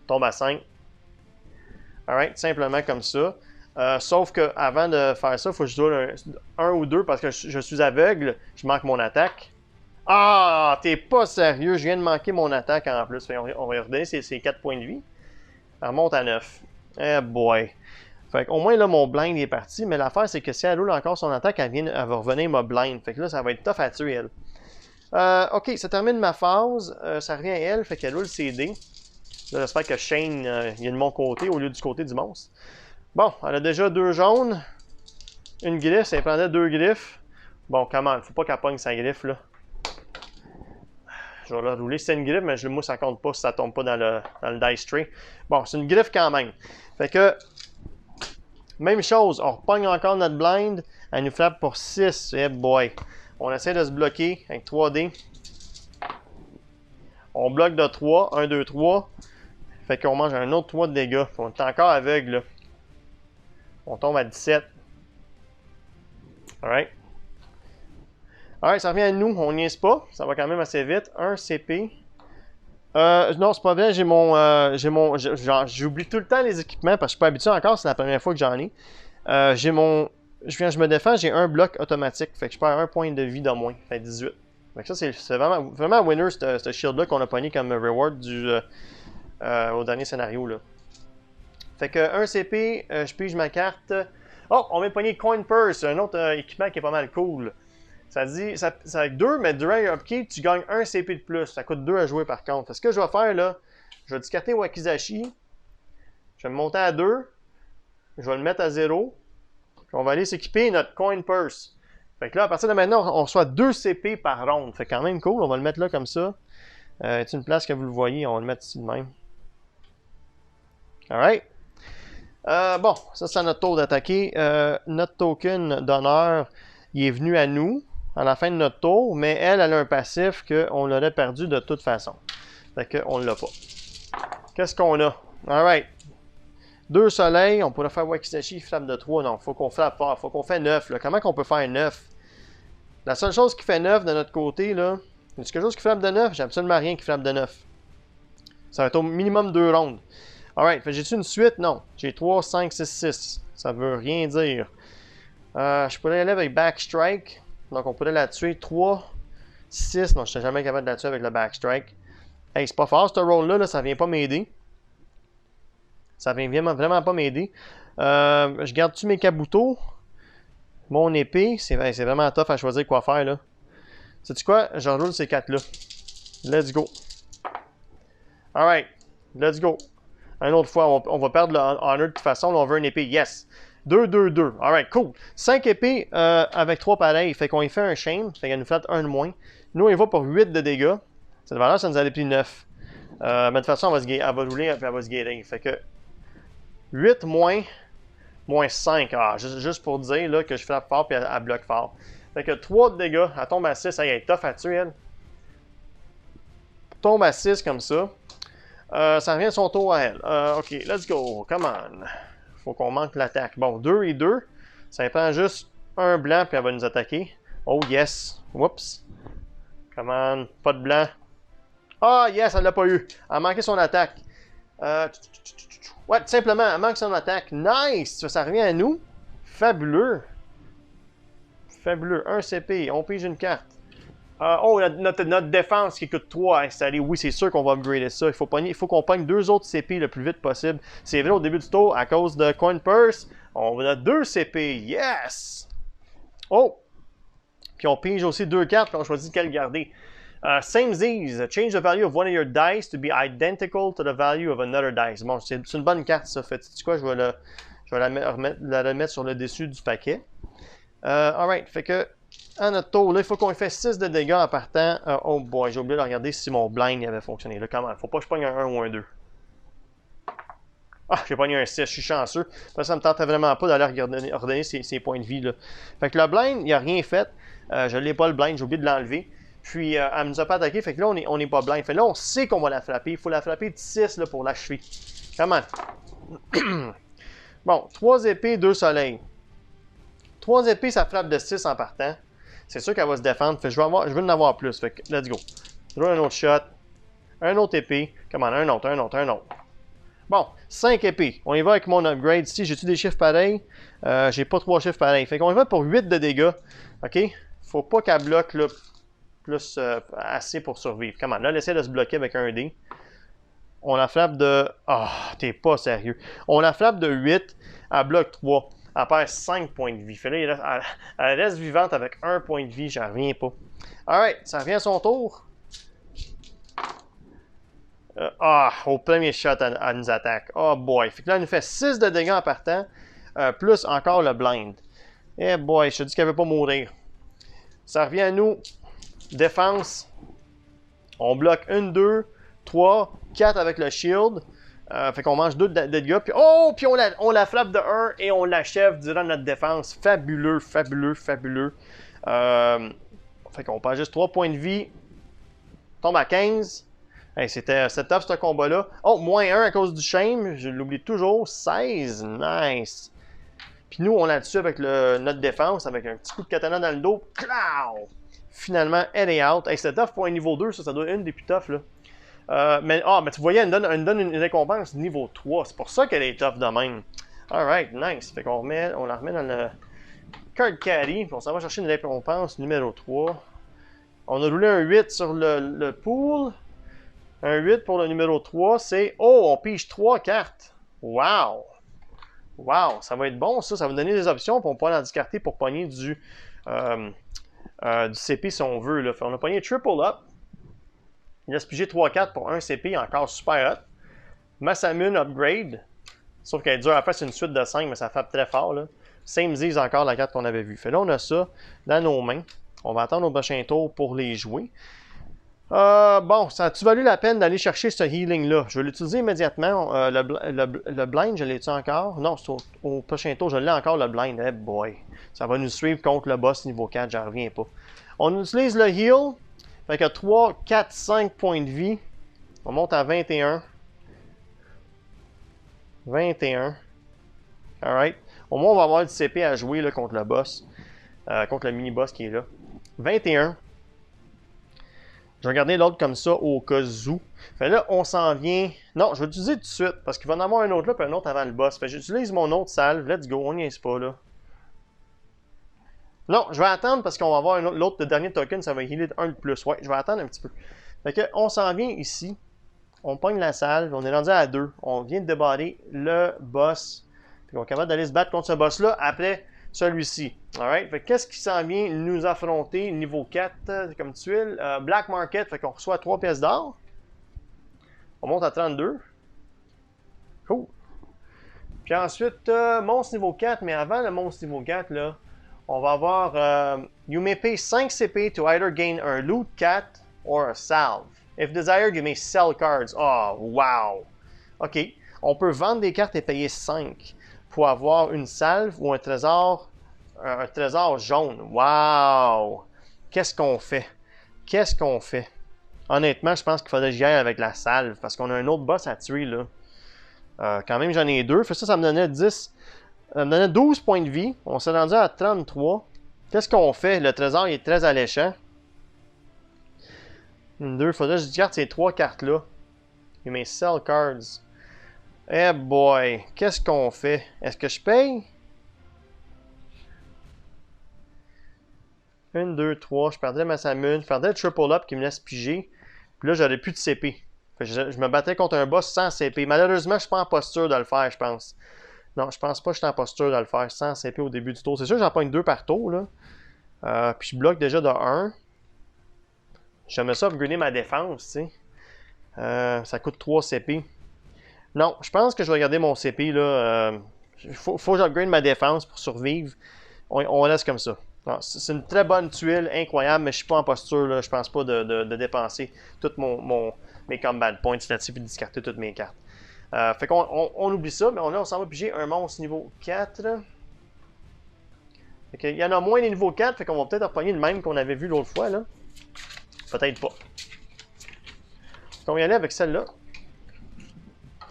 Tombe à 5. Alright, simplement comme ça. Sauf que avant de faire ça, il faut que je roule un ou 2 parce que je suis aveugle. Je manque mon attaque. Ah, t'es pas sérieux, je viens de manquer mon attaque en plus. On va y redonner ces 4 points de vie. Elle remonte à 9. Eh boy. Fait qu'au moins là, mon blind est parti. Mais l'affaire, c'est que si elle roule encore son attaque, elle va revenir ma blind. Fait que là, ça va être tough à tuer, elle. Ok, ça termine ma phase. Ça revient à elle. Fait qu'elle roule ses dés. Là, j'espère que Shane il est de mon côté au lieu du côté du monstre. Bon, elle a déjà 2 jaunes. Une griffe, ça prendrait 2 griffes. Bon, comment? Faut pas qu'elle pogne sa griffe, là. Je vais la rouler. C'est une griffe, mais moi, ça compte pas si ça tombe pas dans le dice tray. Bon, c'est une griffe quand même. Fait que, même chose, on repogne encore notre blind. Elle nous frappe pour 6. Eh boy. On essaie de se bloquer avec 3D. On bloque de 3. 1, 2, 3. Fait qu'on mange un autre 3 de dégâts. On est encore aveugle, là. On tombe à 17. Alright. Alright, ça revient à nous. On n'y est pas. Ça va quand même assez vite. 1 CP. Non, c'est pas vrai, j'oublie tout le temps les équipements parce que je suis pas habitué encore, c'est la première fois que j'en ai. Je me défends, j'ai un bloc automatique, fait que je perds un point de vie de moins, fait 18. Fait que ça, c'est vraiment winner, ce shield-là qu'on a pogné comme reward au dernier scénario, là. Fait que 1 CP, je pige ma carte. Oh, on vient de pogner Coin Purse, un autre équipement qui est pas mal cool. Ça dit, ça avec 2, mais durant un upkeep, tu gagnes 1 CP de plus. Ça coûte 2 à jouer par contre. Ce que je vais faire là, je vais discarter Wakizashi. Je vais me monter à 2. Je vais le mettre à 0. Puis on va aller s'équiper notre Coin Purse. Fait que là, à partir de maintenant, on reçoit 2 CP par ronde. Fait quand même cool. On va le mettre là comme ça. C'est une place que vous le voyez. On va le mettre ici de même. Alright. Bon, ça c'est notre tour d'attaquer. Notre token d'honneur, il est venu à nous à la fin de notre tour, mais elle a un passif qu'on l'aurait perdu de toute façon. Fait qu'on ne l'a pas. Qu'est-ce qu'on a? Alright. 2 soleils, on pourrait faire Wakizashi, frappe de 3. Non, faut qu'on frappe fort. Faut qu'on fait 9. Là. Comment qu'on peut faire 9? La seule chose qui fait 9 de notre côté, là, est-ce quelque chose qui frappe de 9? J'ai absolument rien qui frappe de 9. Ça va être au minimum 2 rondes. Alright, j'ai-tu une suite? Non. J'ai 3, 5, 6, 6. Ça veut rien dire. Je pourrais aller avec Backstrike. Donc on pourrait la tuer 3, 6. Non, je n'étais jamais capable de la tuer avec le Backstrike. Hey, c'est pas fort ce roll-là, ça vient pas m'aider. Ça vient vraiment pas m'aider. Je garde-tu mes kabutos? Mon épée, c'est vraiment tough à choisir quoi faire là. Sais-tu quoi? Je roule ces 4-là. Let's go. Alright, let's go. Une autre fois, on va perdre le honor de toute façon. Là, on veut une épée. Yes. 2, 2, 2. Alright, cool. 5 épées avec 3 pareils. Fait qu'on y fait un shame. Fait qu'elle nous fait 1 de moins. Nous, on y va pour 8 de dégâts. Cette valeur, ça nous a pris 9. Mais de toute façon, elle va rouler et elle va se guérir. Fait que 8 moins 5. Ah, juste pour dire là, que je frappe fort et elle bloque fort. Fait que 3 de dégâts. Elle tombe à 6. Elle est tough à tuer, elle. Tombe à 6 comme ça. Ça revient son tour à elle. Ok, let's go. Come on. Faut qu'on manque l'attaque. Bon, 2 et 2. Ça prend juste un blanc puis elle va nous attaquer. Oh yes. Whoops. Come on. Pas de blanc. Ah yes, elle l'a pas eu. Elle a manqué son attaque. Ouais, tout simplement, elle manque son attaque. Nice! Ça revient à nous. Fabuleux. Fabuleux. 1 CP. On pige une carte. Oh, notre défense qui coûte 3 à installer. Oui, c'est sûr qu'on va upgrader ça. Il faut qu'on pogne 2 autres CP le plus vite possible. C'est vrai, au début du tour, à cause de Coin Purse, on a 2 CP. Yes! Oh! Puis on pige aussi 2 cartes, puis on choisit quelle garder. Same Z's. Change the value of one of your dice to be identical to the value of another dice. Bon, c'est une bonne carte, ça. Fait, tu sais quoi, je vais la remettre sur le dessus du paquet. Alright, fait que à notre tour, là, il faut qu'on fait 6 de dégâts en partant. Oh boy, j'ai oublié de regarder si mon blind avait fonctionné. Là, comment? Faut pas que je pogne un 1 ou un 2. Ah, j'ai pogné un 6, je suis chanceux. Ça me tentait vraiment pas d'aller redonner ses points de vie. Là. Fait que le blind, il a rien fait. Je l'ai pas le blind, j'ai oublié de l'enlever. Puis, elle nous a pas attaqué, fait que là, on n'est pas blind. Fait que là, on sait qu'on va la frapper. Il faut la frapper de 6 là, pour l'achever. Comment? Bon, 3 épées, 2 soleils. 3 épées, ça frappe de 6 en partant. C'est sûr qu'elle va se défendre. Fait que je veux en avoir plus. Fait que, let's go. Un autre shot. Un autre épée. Comment? Un autre. Bon, 5 épées. On y va avec mon upgrade. Ici, j'ai-tu des chiffres pareils? J'ai pas 3 chiffres pareils. Fait qu'on y va pour 8 de dégâts. OK? Faut pas qu'elle bloque là, plus assez pour survivre. Comment? Là, elle essaie de se bloquer avec un dé. On la frappe de... Ah, t'es pas sérieux. On la frappe de 8. Elle bloque 3. Elle perd 5 points de vie. Fait là, elle reste vivante avec 1 point de vie. J'en reviens pas. Alright, ça revient à son tour. Au premier shot, elle nous attaque. Oh boy. Fait que là, elle nous fait 6 de dégâts en partant. Plus encore le blind. Eh boy, je te dis qu'elle veut pas mourir. Ça revient à nous. Défense. On bloque 1, 2, 3, 4 avec le shield. Fait qu'on mange 2 de dégâts. Puis, puis on la frappe de 1 et on l'achève durant notre défense. Fabuleux. Fait qu'on perd juste 3 points de vie. Tombe à 15. Hey, c'était tough ce combat-là. Oh, moins 1 à cause du shame. Je l'oublie toujours. 16. Nice. Puis nous, on l'a dessus avec notre défense, avec un petit coup de katana dans le dos. Clow! Finalement, elle est out. Hey, c'est tough pour un niveau 2, ça doit être une des plus tough, là. Mais tu voyais, elle me donne une récompense niveau 3. C'est pour ça qu'elle est tough de même. Alright, nice. Fait qu'on on la remet dans le card caddy. On s'en va chercher une récompense numéro 3. On a roulé un 8 sur le pool. Un 8 pour le numéro 3. C'est... Oh, on pige 3 cartes. Wow! Wow, ça va être bon ça. Ça va donner des options. Puis on peut en discarter pour pogner du CP si on veut. Là. On a pogné triple up. Il a pigé 3-4 pour un CP, encore super hot. Masamune upgrade. Sauf qu'elle est dure à faire, c'est une suite de 5, mais ça frappe très fort. Là. Same Z's encore la carte qu'on avait vue. Fait là, on a ça dans nos mains. On va attendre au prochain tour pour les jouer. Bon, ça a-tu valu la peine d'aller chercher ce healing-là? Je vais l'utiliser immédiatement. Le blind, je l'ai-tu encore? Non, au prochain tour, je l'ai encore le blind. Eh boy, ça va nous suivre contre le boss niveau 4, j'en reviens pas. On utilise le heal. Fait que 3, 4, 5 points de vie. On monte à 21. 21. Alright. Au moins, on va avoir du CP à jouer là, contre le boss. Contre le mini-boss qui est là. 21. Je vais regarder l'autre comme ça au cas où. Fait là, on s'en vient. Non, je vais l'utiliser tout de suite parce qu'il va en avoir un autre là puis un autre avant le boss. Fait que j'utilise mon autre salve. Let's go, on n'y est pas là. Non, je vais attendre parce qu'on va avoir l'autre dernier token, ça va healer de 1 de plus. Ouais, je vais attendre un petit peu. Fait que on s'en vient ici. On pogne la salve. On est rendu à 2. On vient de débarrer le boss. Puis on est capable d'aller se battre contre ce boss-là après celui-ci. Alright? Fait qu'est-ce qui s'en vient nous affronter? Niveau 4, comme tuile. Black Market, fait qu'on reçoit 3 pièces d'or. On monte à 32. Cool. Puis ensuite, monstre niveau 4, mais avant le monstre niveau 4, là, on va avoir you may pay 5 CP to either gain a loot cat or a salve. If desired, you may sell cards. Oh, wow! OK. On peut vendre des cartes et payer 5 pour avoir une salve ou un trésor jaune. Wow! Qu'est-ce qu'on fait? Qu'est-ce qu'on fait? Honnêtement, je pense qu'il faudrait que j'y aille avec la salve parce qu'on a un autre boss à tuer, là. Quand même, j'en ai 2. Fait ça me donnait 10. Ça me donnait 12 points de vie. On s'est rendu à 33. Qu'est-ce qu'on fait? Le trésor il est très alléchant. Une, 2. Faudrait que je garde ces 3 cartes-là. You may sell cards. Eh boy. Qu'est-ce qu'on fait? Est-ce que je paye? 1, 2, 3. Je perdrais ma Samune. Je perdrais le triple up qui me laisse piger. Puis là, j'aurais plus de CP. Je me battais contre un boss sans CP. Malheureusement, je suis pas en posture de le faire, je pense. Non, je pense pas que je suis en posture de le faire sans CP au début du tour. C'est sûr que j'en pogne 2 par tour, là. Puis je bloque déjà de 1. J'aimerais ça upgrader ma défense, tu sais. Ça coûte 3 CP. Non, je pense que je vais garder mon CP, là. Faut que j'upgrade ma défense pour survivre. On laisse comme ça. C'est une très bonne tuile, incroyable, mais je suis pas en posture, là. Je pense pas de dépenser tous mes combat points là-dessus et de discarter toutes mes cartes. Fait qu'on oublie ça, mais on s'en va piger un monstre niveau 4. Fait qu'il y en a moins des niveaux 4, fait qu'on va peut-être repogner le même qu'on avait vu l'autre fois, là. Peut-être pas. On va y aller avec celle-là.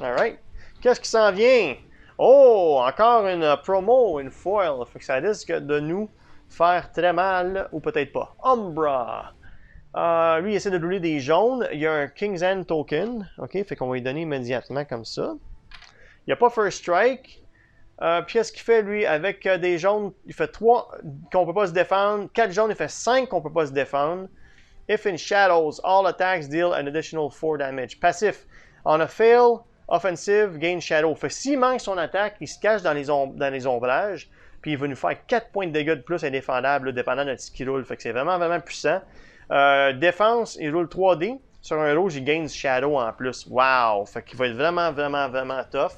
Alright. Qu'est-ce qui s'en vient? Oh! Encore une promo, une foil. Fait que ça risque de nous faire très mal, ou peut-être pas. Umbra! Lui, il essaie de rouler des jaunes. Il y a un King's End token. OK, fait qu'on va lui donner immédiatement comme ça. Il n'y a pas First Strike. Puis qu'est-ce qu'il fait, lui, avec des jaunes? Il fait 3 qu'on peut pas se défendre. 4 jaunes, il fait 5 qu'on peut pas se défendre. If in shadows, all attacks deal an additional 4 damage. Passif. On a fail, offensive, gain shadow. Fait s'il manque son attaque, il se cache dans les ombrages. Puis il va nous faire 4 points de dégâts de plus indéfendables, dépendant de ce qu'il roule. Fait que c'est vraiment, vraiment puissant. Défense, il roule 3D. Sur un rouge, il gagne du shadow en plus. Wow! Fait qu'il va être vraiment, vraiment, vraiment tough.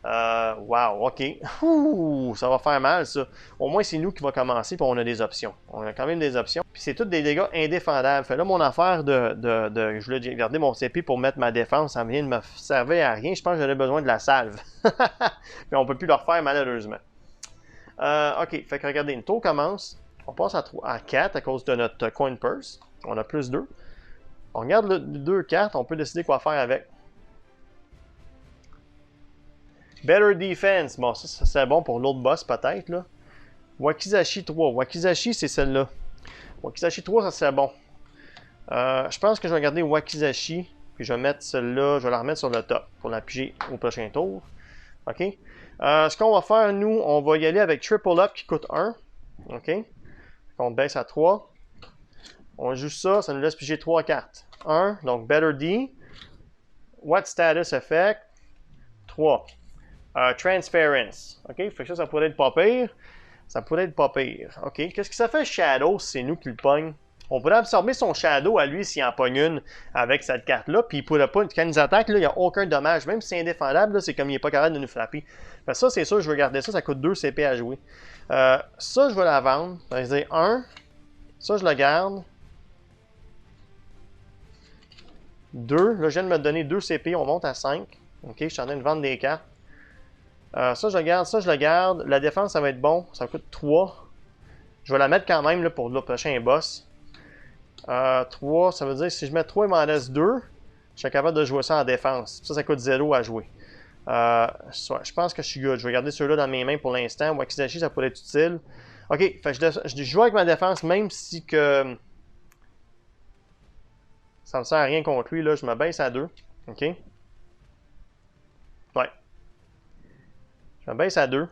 Wow, ok. Ouh, ça va faire mal, ça. Au moins, c'est nous qui va commencer, puis on a des options. On a quand même des options. Puis c'est tous des dégâts indéfendables. Fait là, mon affaire je voulais garder mon CP pour mettre ma défense, ça vient de me servir à rien. Je pense que j'aurais besoin de la salve. Mais on peut plus le refaire, malheureusement. Ok, fait que regardez, une tour commence. On passe à 4 à cause de notre coin purse. On a plus 2. On regarde 2 cartes, on peut décider quoi faire avec. Better Defense. Bon, ça c'est bon pour l'autre boss peut-être, là. Wakizashi 3. Wakizashi, c'est celle-là. Wakizashi 3, ça c'est bon. Je pense que je vais garder Wakizashi. Puis je vais mettre celle-là, je vais la remettre sur le top pour la piger au prochain tour. OK? Ce qu'on va faire, nous, on va y aller avec Triple Up qui coûte 1. OK? On baisse à 3. On joue ça, ça nous laisse piger 3 cartes. 1, donc Better D. What Status Effect? 3. Transference. OK? Fait que ça pourrait être pas pire. Ça pourrait être pas pire. OK? Qu'est-ce que ça fait Shadow si c'est nous qui le pogne? On pourrait absorber son Shadow à lui s'il en pogne une avec cette carte-là. Puis il pourrait pas, quand il nous attaque, là, il n'y a aucun dommage. Même si c'est indéfendable, c'est comme il n'est pas capable de nous frapper. Fait que ça, c'est sûr, je vais garder ça. Ça coûte 2 CP à jouer. Ça, je vais la vendre. Ça veut dire 1. Ça, je le garde. 2. Là, je viens de me donner 2 CP. On monte à 5. OK? Je suis en train de vendre des cartes. Ça, je le garde. Ça, je le garde. La défense, ça va être bon. Ça coûte 3. Je vais la mettre quand même là, pour le prochain boss. 3, ça veut dire que si je mets 3, il m'en laisse 2. Je suis capable de jouer ça en défense. Ça coûte 0 à jouer. Je pense que je suis good. Je vais garder ceux-là dans mes mains pour l'instant. Wakizashi, ça pourrait être utile. OK, fait je joue avec ma défense, même si que ça ne me sert à rien contre lui. Là, je me baisse à 2. OK? Ouais. Je me baisse à 2.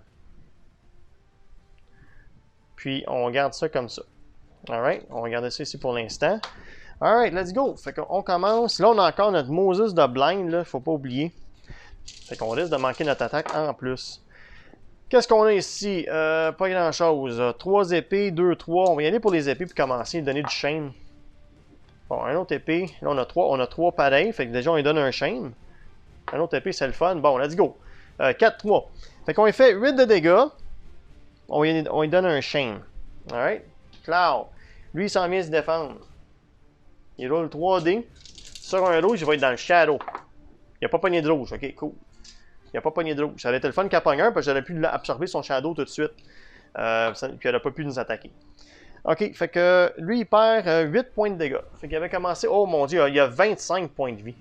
Puis, on garde ça comme ça. Alright, on va garder ça ici pour l'instant. Alright, let's go. Fait qu'on commence. Là, on a encore notre Moses de blind, là. Faut pas oublier. Fait qu'on risque de manquer notre attaque en plus. Qu'est-ce qu'on a ici? Pas grand-chose. 3 épées, 2, 3. On va y aller pour les épées pour commencer, donner du shame. Bon, un autre épée. Là, on a 3 pareils. Fait que déjà, on lui donne un shame. Un autre épée, c'est le fun. Bon, let's go. 4, 3. Fait qu'on lui fait 8 de dégâts. On lui donne un shame. Alright. Cloud. Lui, il s'en vient se défendre. Il roule 3D. Sur un rouge, il va être dans le shadow. Il n'a pas pogné de rouge. Ok, cool. Il n'a pas pogné de rouge. Ça aurait été le fun qu'il pogne un, parce que j'aurais pu absorber son shadow tout de suite. Puis il n'aurait pas pu nous attaquer. Ok, fait que lui, il perd 8 points de dégâts. Fait qu'il avait commencé. Oh mon dieu, il a 25 points de vie.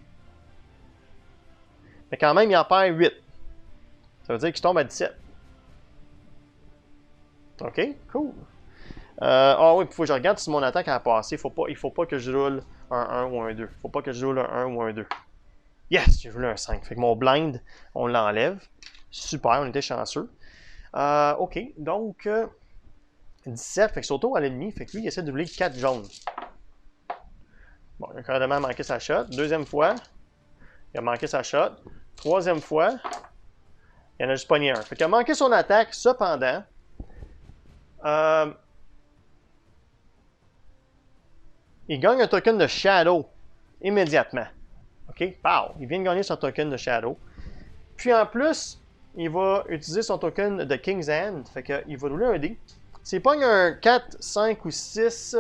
Mais quand même, il en perd 8. Ça veut dire qu'il tombe à 17. Ok, cool. Oui, il faut que je regarde si mon attaque a passé. Il faut pas que je roule un 1 ou un 2. Faut pas que je roule un 1 ou un 2. Yes, j'ai roulé un 5. Fait que mon blind, on l'enlève. Super, on était chanceux. OK, donc 17, fait que c'est auto à l'ennemi. Fait que lui, il essaie de rouler 4 jaunes. Bon, il a carrément manqué sa shot. Deuxième fois, il a manqué sa shot. Troisième fois, il en a juste pogné un. Fait qu'il a manqué son attaque. Cependant, il gagne un token de Shadow immédiatement. OK? Pow! Il vient de gagner son token de Shadow. Puis en plus, il va utiliser son token de King's Hand. Fait qu'il va rouler un dé. S'il pogne un 4, 5 ou 6,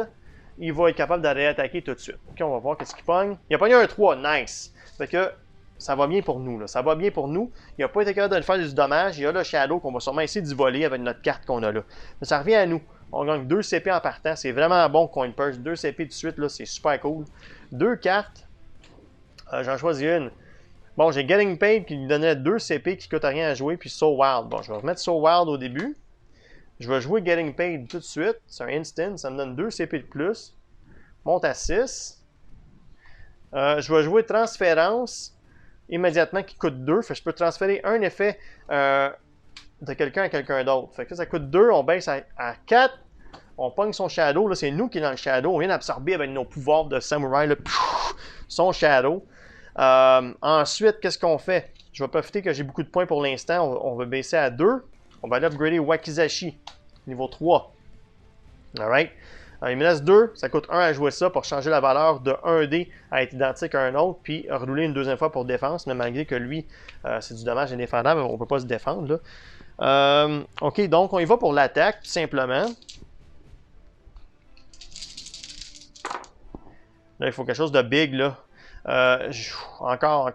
il va être capable de réattaquer tout de suite. OK, on va voir qu'est-ce qu'il pogne. Il a pogné un 3. Nice! Fait que ça va bien pour nous. Là. Ça va bien pour nous. Il n'a pas été capable de faire du dommage. Il y a le Shadow qu'on va sûrement essayer d'y voler avec notre carte qu'on a là. Mais ça revient à nous. On gagne 2 CP en partant. C'est vraiment bon Coin Purse. 2 CP tout de suite, là, c'est super cool. 2 cartes. J'en choisis une. Bon, j'ai Getting Paid qui lui donnait 2 CP qui ne coûte rien à jouer. Puis So Wild. Bon, je vais remettre So Wild au début. Je vais jouer Getting Paid tout de suite. C'est un instant. Ça me donne 2 CP de plus. Monte à 6. Je vais jouer Transférence immédiatement qui coûte 2. Fait que je peux transférer un effet de quelqu'un à quelqu'un d'autre. Fait que ça coûte 2, on baisse à 4. On pogne son Shadow. Là, c'est nous qui est dans le Shadow. On vient d'absorber avec nos pouvoirs de samouraï là, son Shadow. Ensuite, qu'est-ce qu'on fait? Je vais profiter que j'ai beaucoup de points pour l'instant. On va baisser à 2. On va aller upgrader Wakizashi, niveau 3. Alright. Il me reste 2, ça coûte 1 à jouer ça pour changer la valeur de 1D à être identique à un autre, puis rouler une deuxième fois pour défense, mais malgré que lui, c'est du dommage indéfendable, on ne peut pas se défendre. Là. OK, donc on y va pour l'attaque, tout simplement. Là, il faut quelque chose de big, là. Encore.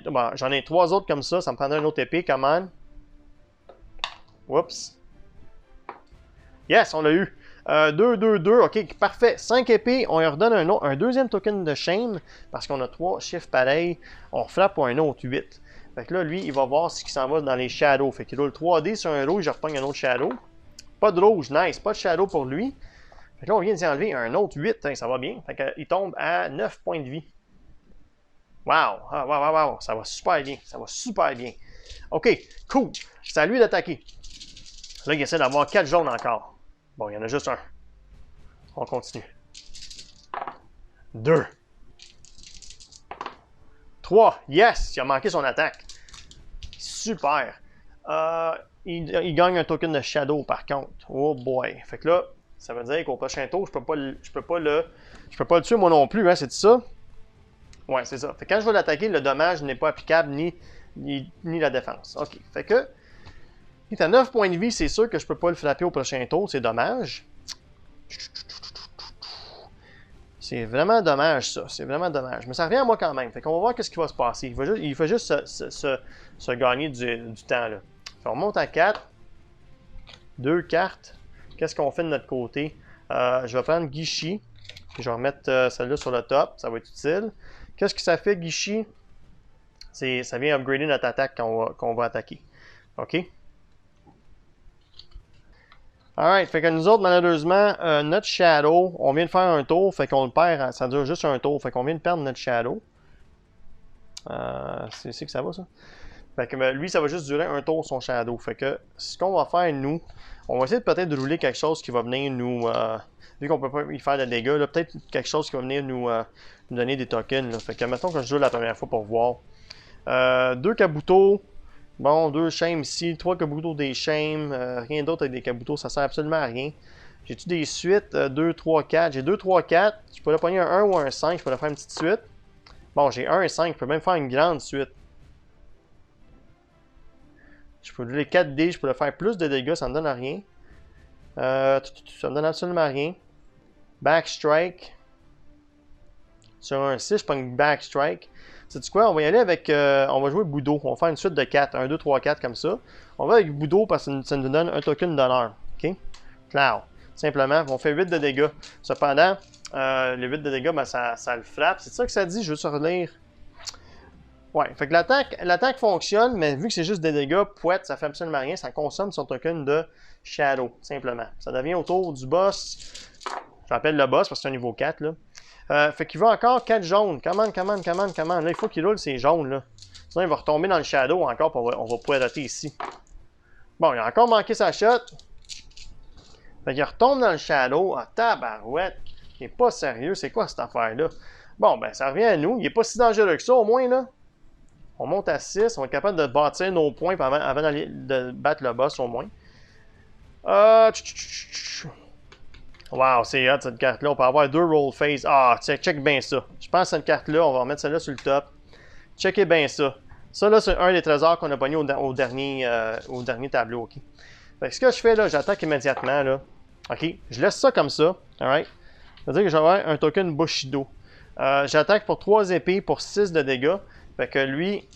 Bon, j'en ai 3 autres comme ça me prendrait une autre épée, come on. Oups. Yes, on l'a eu. 2, 2, 2, ok, parfait. 5 épées, on lui redonne un deuxième token de shame, parce qu'on a 3 chiffres pareils. On frappe pour un autre 8. Fait que là, lui, il va voir ce qui s'en va dans les shadows. Fait qu'il roule 3D sur un rouge, je repogne un autre shadow. Pas de rouge, nice, pas de shadow pour lui. Fait que là, on vient d'y enlever un autre 8, hein, ça va bien. Fait qu'il tombe à 9 points de vie. Wow! Ah, wow, wow, wow! Ça va super bien. Ça va super bien. OK, cool. C'est à lui d'attaquer. Là, il essaie d'avoir 4 jaunes encore. Bon, il y en a juste un. On continue. 2. 3. Yes! Il a manqué son attaque. Super. Il gagne un token de Shadow, par contre. Oh boy. Fait que là, ça veut dire qu'au prochain tour, je peux pas le tuer moi non plus, hein, c'est ça? Ouais, c'est ça. Fait que quand je vais l'attaquer, le dommage n'est pas applicable ni la défense. OK. Fait que, il est à 9 points de vie, c'est sûr que je peux pas le frapper au prochain tour, c'est dommage. C'est vraiment dommage, ça. C'est vraiment dommage. Mais ça revient à moi quand même. Fait qu'on va voir ce qui va se passer. Il fait juste se gagner du temps, là. Fait on monte à 4. 2 cartes. Qu'est-ce qu'on fait de notre côté? Je vais prendre Guichi. Puis je vais remettre celle-là sur le top. Ça va être utile. Qu'est-ce que ça fait, Guichi? Ça vient upgrader notre attaque qu'on va attaquer. OK? Alright, fait que nous autres, malheureusement, notre Shadow, on vient de faire un tour, fait qu'on le perd, ça dure juste un tour, fait qu'on vient de perdre notre Shadow. C'est que ça va, ça? Fait que lui, ça va juste durer un tour, son Shadow. Fait que ce qu'on va faire, nous, on va essayer peut-être de rouler quelque chose qui va venir nous... vu qu'on peut pas y faire de dégâts, peut-être quelque chose qui va venir nous donner des tokens. Là. Fait que mettons que je joue la première fois pour voir. 2 Kabuto. Bon, 2 Shames ici, 3 Kabuto des Shames, rien d'autre avec des Kabuto, ça sert absolument à rien. J'ai-tu des suites? 2, 3, 4. J'ai 2, 3, 4. Je pourrais pogner un 1 ou un 5, je pourrais faire une petite suite. Bon, j'ai 1 et 5, je peux même faire une grande suite. Je peux rouler 4 dés, je pourrais faire plus de dégâts, ça me donne rien. Ça me donne absolument rien. Backstrike. Sur un 6, je prends une Backstrike. Sais-tu quoi? On va y aller avec... on va jouer Budo. On va faire une suite de 4. 1, 2, 3, 4 comme ça. On va avec Budo parce que ça nous donne un token d'honneur. OK? Claro. Simplement, on fait 8 de dégâts. Cependant, les 8 de dégâts, ben, ça le frappe. C'est ça que ça dit? Je veux se relire. Ouais, fait que l'attaque fonctionne, mais vu que c'est juste des dégâts, pouette, ça fait absolument rien. Ça consomme son token de Shadow, simplement. Ça devient autour du boss. J'appelle le boss parce que c'est un niveau 4, là. Fait qu'il veut encore 4 jaunes. Come on. Là, il faut qu'il roule ces jaunes, là. Sinon, il va retomber dans le Shadow encore, puis on va poireauter ici. Bon, il a encore manqué sa shot. Fait qu'il retombe dans le Shadow. Ah, tabarouette. Il est pas sérieux. C'est quoi cette affaire-là? Bon, ben, ça revient à nous. Il est pas si dangereux que ça, au moins, là. On monte à 6. On va être capable de bâtir nos points avant d'aller de battre le boss, au moins. Wow, c'est hot cette carte-là. On peut avoir 2 roll phase. Ah, check bien ça. Je pense que cette carte-là, on va remettre celle-là sur le top. Checkez bien ça. Ça, là, c'est un des trésors qu'on a pogné au dernier tableau. OK? Fait que ce que je fais, là, j'attaque immédiatement. Là. OK? Je laisse ça comme ça. Alright? Ça veut dire que je vais avoir un token Bushido. J'attaque pour 3 épées pour 6 de dégâts. Fait que lui,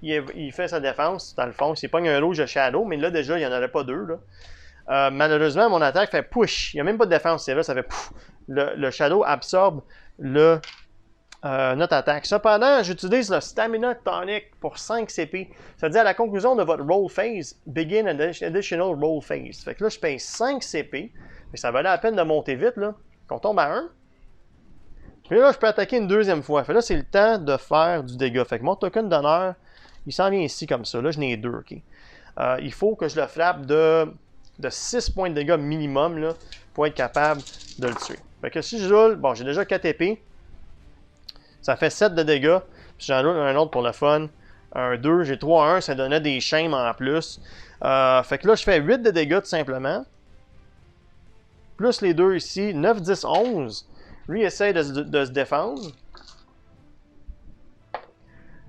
il fait sa défense. Dans le fond, s'il pogne un rouge de Shadow, mais là, déjà, il n'y en aurait pas 2. Là. Malheureusement, mon attaque fait push. Il n'y a même pas de défense. C'est là, ça fait pouf. Le Shadow absorbe notre attaque. Cependant, j'utilise le Stamina Tonic pour 5 CP. Ça dit à la conclusion de votre roll phase, begin an additional roll phase. Fait que là, je paye 5 CP. Mais ça valait la peine de monter vite, là. Qu'on tombe à 1. Puis là, je peux attaquer une deuxième fois. Fait que là, c'est le temps de faire du dégât. Fait que mon token d'honneur, il s'en vient ici comme ça. Là, je n'ai 2, OK? Il faut que je le frappe de 6 points de dégâts minimum là, pour être capable de le tuer. Fait que si je roule, bon, j'ai déjà 4 épées. Ça fait 7 de dégâts. Puis j'en roule un autre pour le fun. Un 2, j'ai 3 1, ça donnait des shames en plus. Fait que là, je fais 8 de dégâts tout simplement. Plus les 2 ici, 9, 10, 11. Lui, il essaie de se défendre.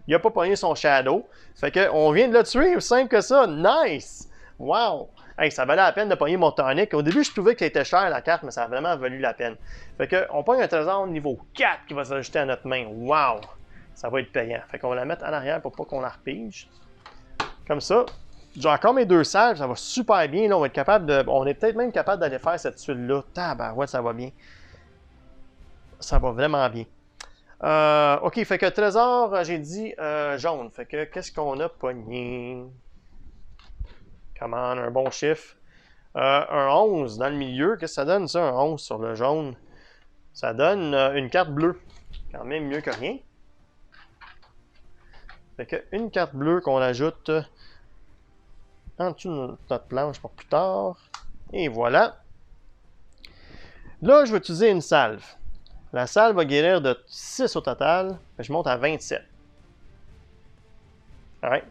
Il n'a pas pogné son Shadow. Fait qu'on vient de le tuer, aussi simple que ça. Nice! Wow! Hey, ça valait la peine de pogner mon tonic. Au début, je trouvais qu'elle était chère, la carte, mais ça a vraiment valu la peine. Fait qu'on pogne un trésor niveau 4 qui va s'ajouter à notre main. Wow! Ça va être payant. Fait qu'on va la mettre en arrière pour pas qu'on la repige. Comme ça. J'ai encore mes 2 salves, ça va super bien. Là, on va être capable de. On est peut-être même capable d'aller faire cette tuile-là. Tabarouette, ça va bien. Ça va vraiment bien. OK, fait que trésor, j'ai dit jaune. Fait que qu'est-ce qu'on a pogné? Comment, un bon chiffre. Un 11 dans le milieu. Qu'est-ce que ça donne, ça, un 11 sur le jaune? Ça donne une carte bleue. Quand même mieux que rien. Fait que une carte bleue qu'on ajoute en dessous de notre planche pour plus tard. Et voilà. Là, je vais utiliser une salve. La salve va guérir de 6 au total. Je monte à 27. Alright.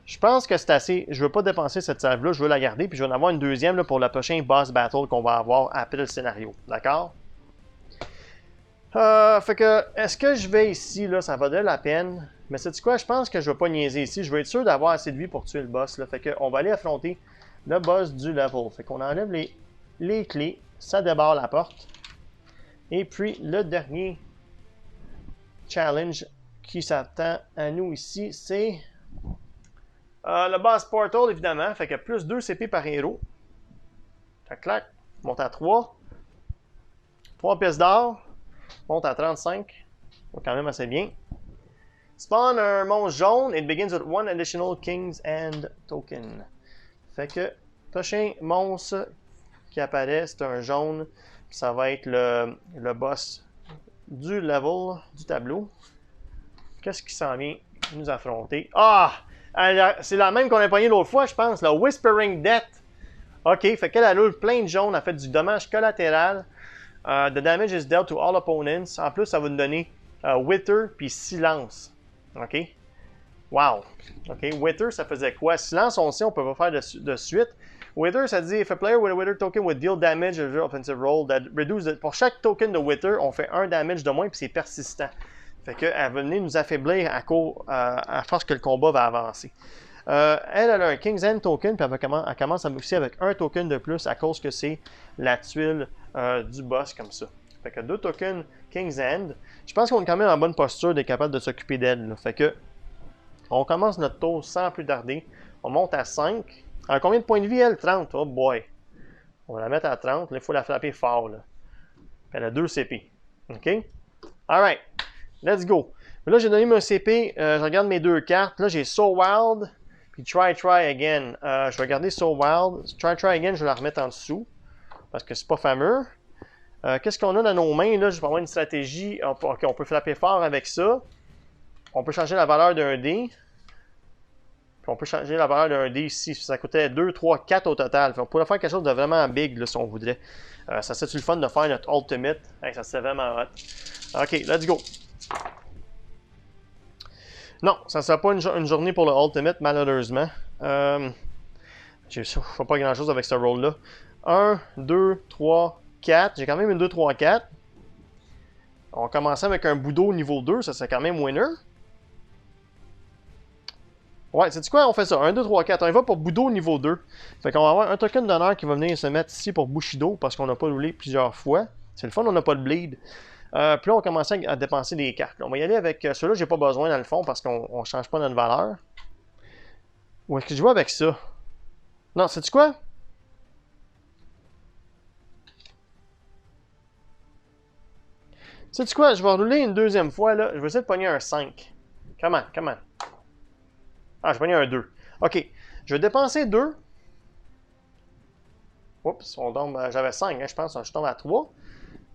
Je pense que c'est assez. Je ne veux pas dépenser cette salve-là. Je veux la garder. Puis je vais en avoir une deuxième là, pour le prochain boss battle qu'on va avoir après le scénario. D'accord? Fait que, est-ce que je vais ici, là, ça vaudrait la peine? Mais sais-tu quoi? Je pense que je vais pas niaiser ici. Je vais être sûr d'avoir assez de vie pour tuer le boss, là. Fait que, on va aller affronter le boss du level. Fait qu'on enlève les clés. Ça débarre la porte. Et puis, le dernier challenge qui s'attend à nous ici, c'est le boss portal, évidemment. Fait que plus 2 CP par héros. Clac, clac. Monte à 3. 3 pièces d'or. Monte à 35. Donc quand même assez bien. Spawn un monstre jaune. It begins with 1 additional King's End token. Fait que prochain monstre qui apparaît, c'est un jaune. Ça va être le boss du level, du tableau. Qu'est-ce qui s'en vient nous affronter? Ah! C'est la même qu'on a pogné l'autre fois, je pense. La Whispering Death. Ok, fait qu'elle a plein de jaune. Elle fait du dommage collatéral. The damage is dealt to all opponents. En plus, ça va nous donner Wither puis Silence. OK? Wow! OK, Wither, ça faisait quoi? Silence, on sait, on peut pas faire de suite. Wither, ça dit, if a player with a Wither token would deal damage as your offensive roll, that reduce pour chaque token de Wither, on fait un damage de moins puis c'est persistant. Fait qu'elle va venir nous affaiblir à force que le combat va avancer. Elle a un King's End token, puis elle commence aussi avec un token de plus à cause que c'est la tuile du boss comme ça. Fait que 2 tokens King's End. Je pense qu'on est quand même en bonne posture d'être capable de s'occuper d'elle. Fait que on commence notre tour sans plus tarder. On monte à 5. Alors, combien de points de vie elle? 30. Oh boy. On va la mettre à 30. Là, il faut la frapper fort. Là. Elle a 2 CP. OK? Alright. Let's go. Là, j'ai donné mon CP. Je regarde mes 2 cartes. Là, j'ai So Wild. Puis Try Again. Je vais garder So Wild. Try Again, je vais la remettre en dessous. Parce que c'est pas fameux. Qu'est-ce qu'on a dans nos mains? Là, je vais avoir une stratégie. OK, on peut frapper fort avec ça. On peut changer la valeur d'un dé. Puis on peut changer la valeur d'un dé ici. Ça coûtait 2, 3, 4 au total. Fait on pourrait faire quelque chose de vraiment big là, si on voudrait. Ça serait le fun de faire notre Ultimate. Hey, ça serait vraiment hot. OK, let's go. Non, ça ne sera pas une journée pour le Ultimate, malheureusement. Je ne fais pas grand-chose avec ce rôle-là. 1, 2, 3, 4. J'ai quand même une 2, 3, 4. On commence avec un Boudo niveau 2. Ça, c'est quand même winner. Ouais, sais-tu quoi? On fait ça. 1, 2, 3, 4. On y va pour Boudo niveau 2. Fait qu'on va avoir un token d'honneur qui va venir se mettre ici pour Bushido parce qu'on n'a pas roulé plusieurs fois. C'est le fun, on n'a pas de bleed. Puis là, on commence à dépenser des cartes. On va y aller avec ceux-là, j'ai pas besoin dans le fond parce qu'on ne change pas notre valeur. Ou est-ce que je joue avec ça? Non, sais-tu quoi? Sais-tu quoi? Je vais rouler une deuxième fois, là. Je vais essayer de pogner un 5. Come on. Ah, je vais pogner un 2. OK. Je vais dépenser 2. Oups, j'avais 5, hein, je pense. Je tombe à 3.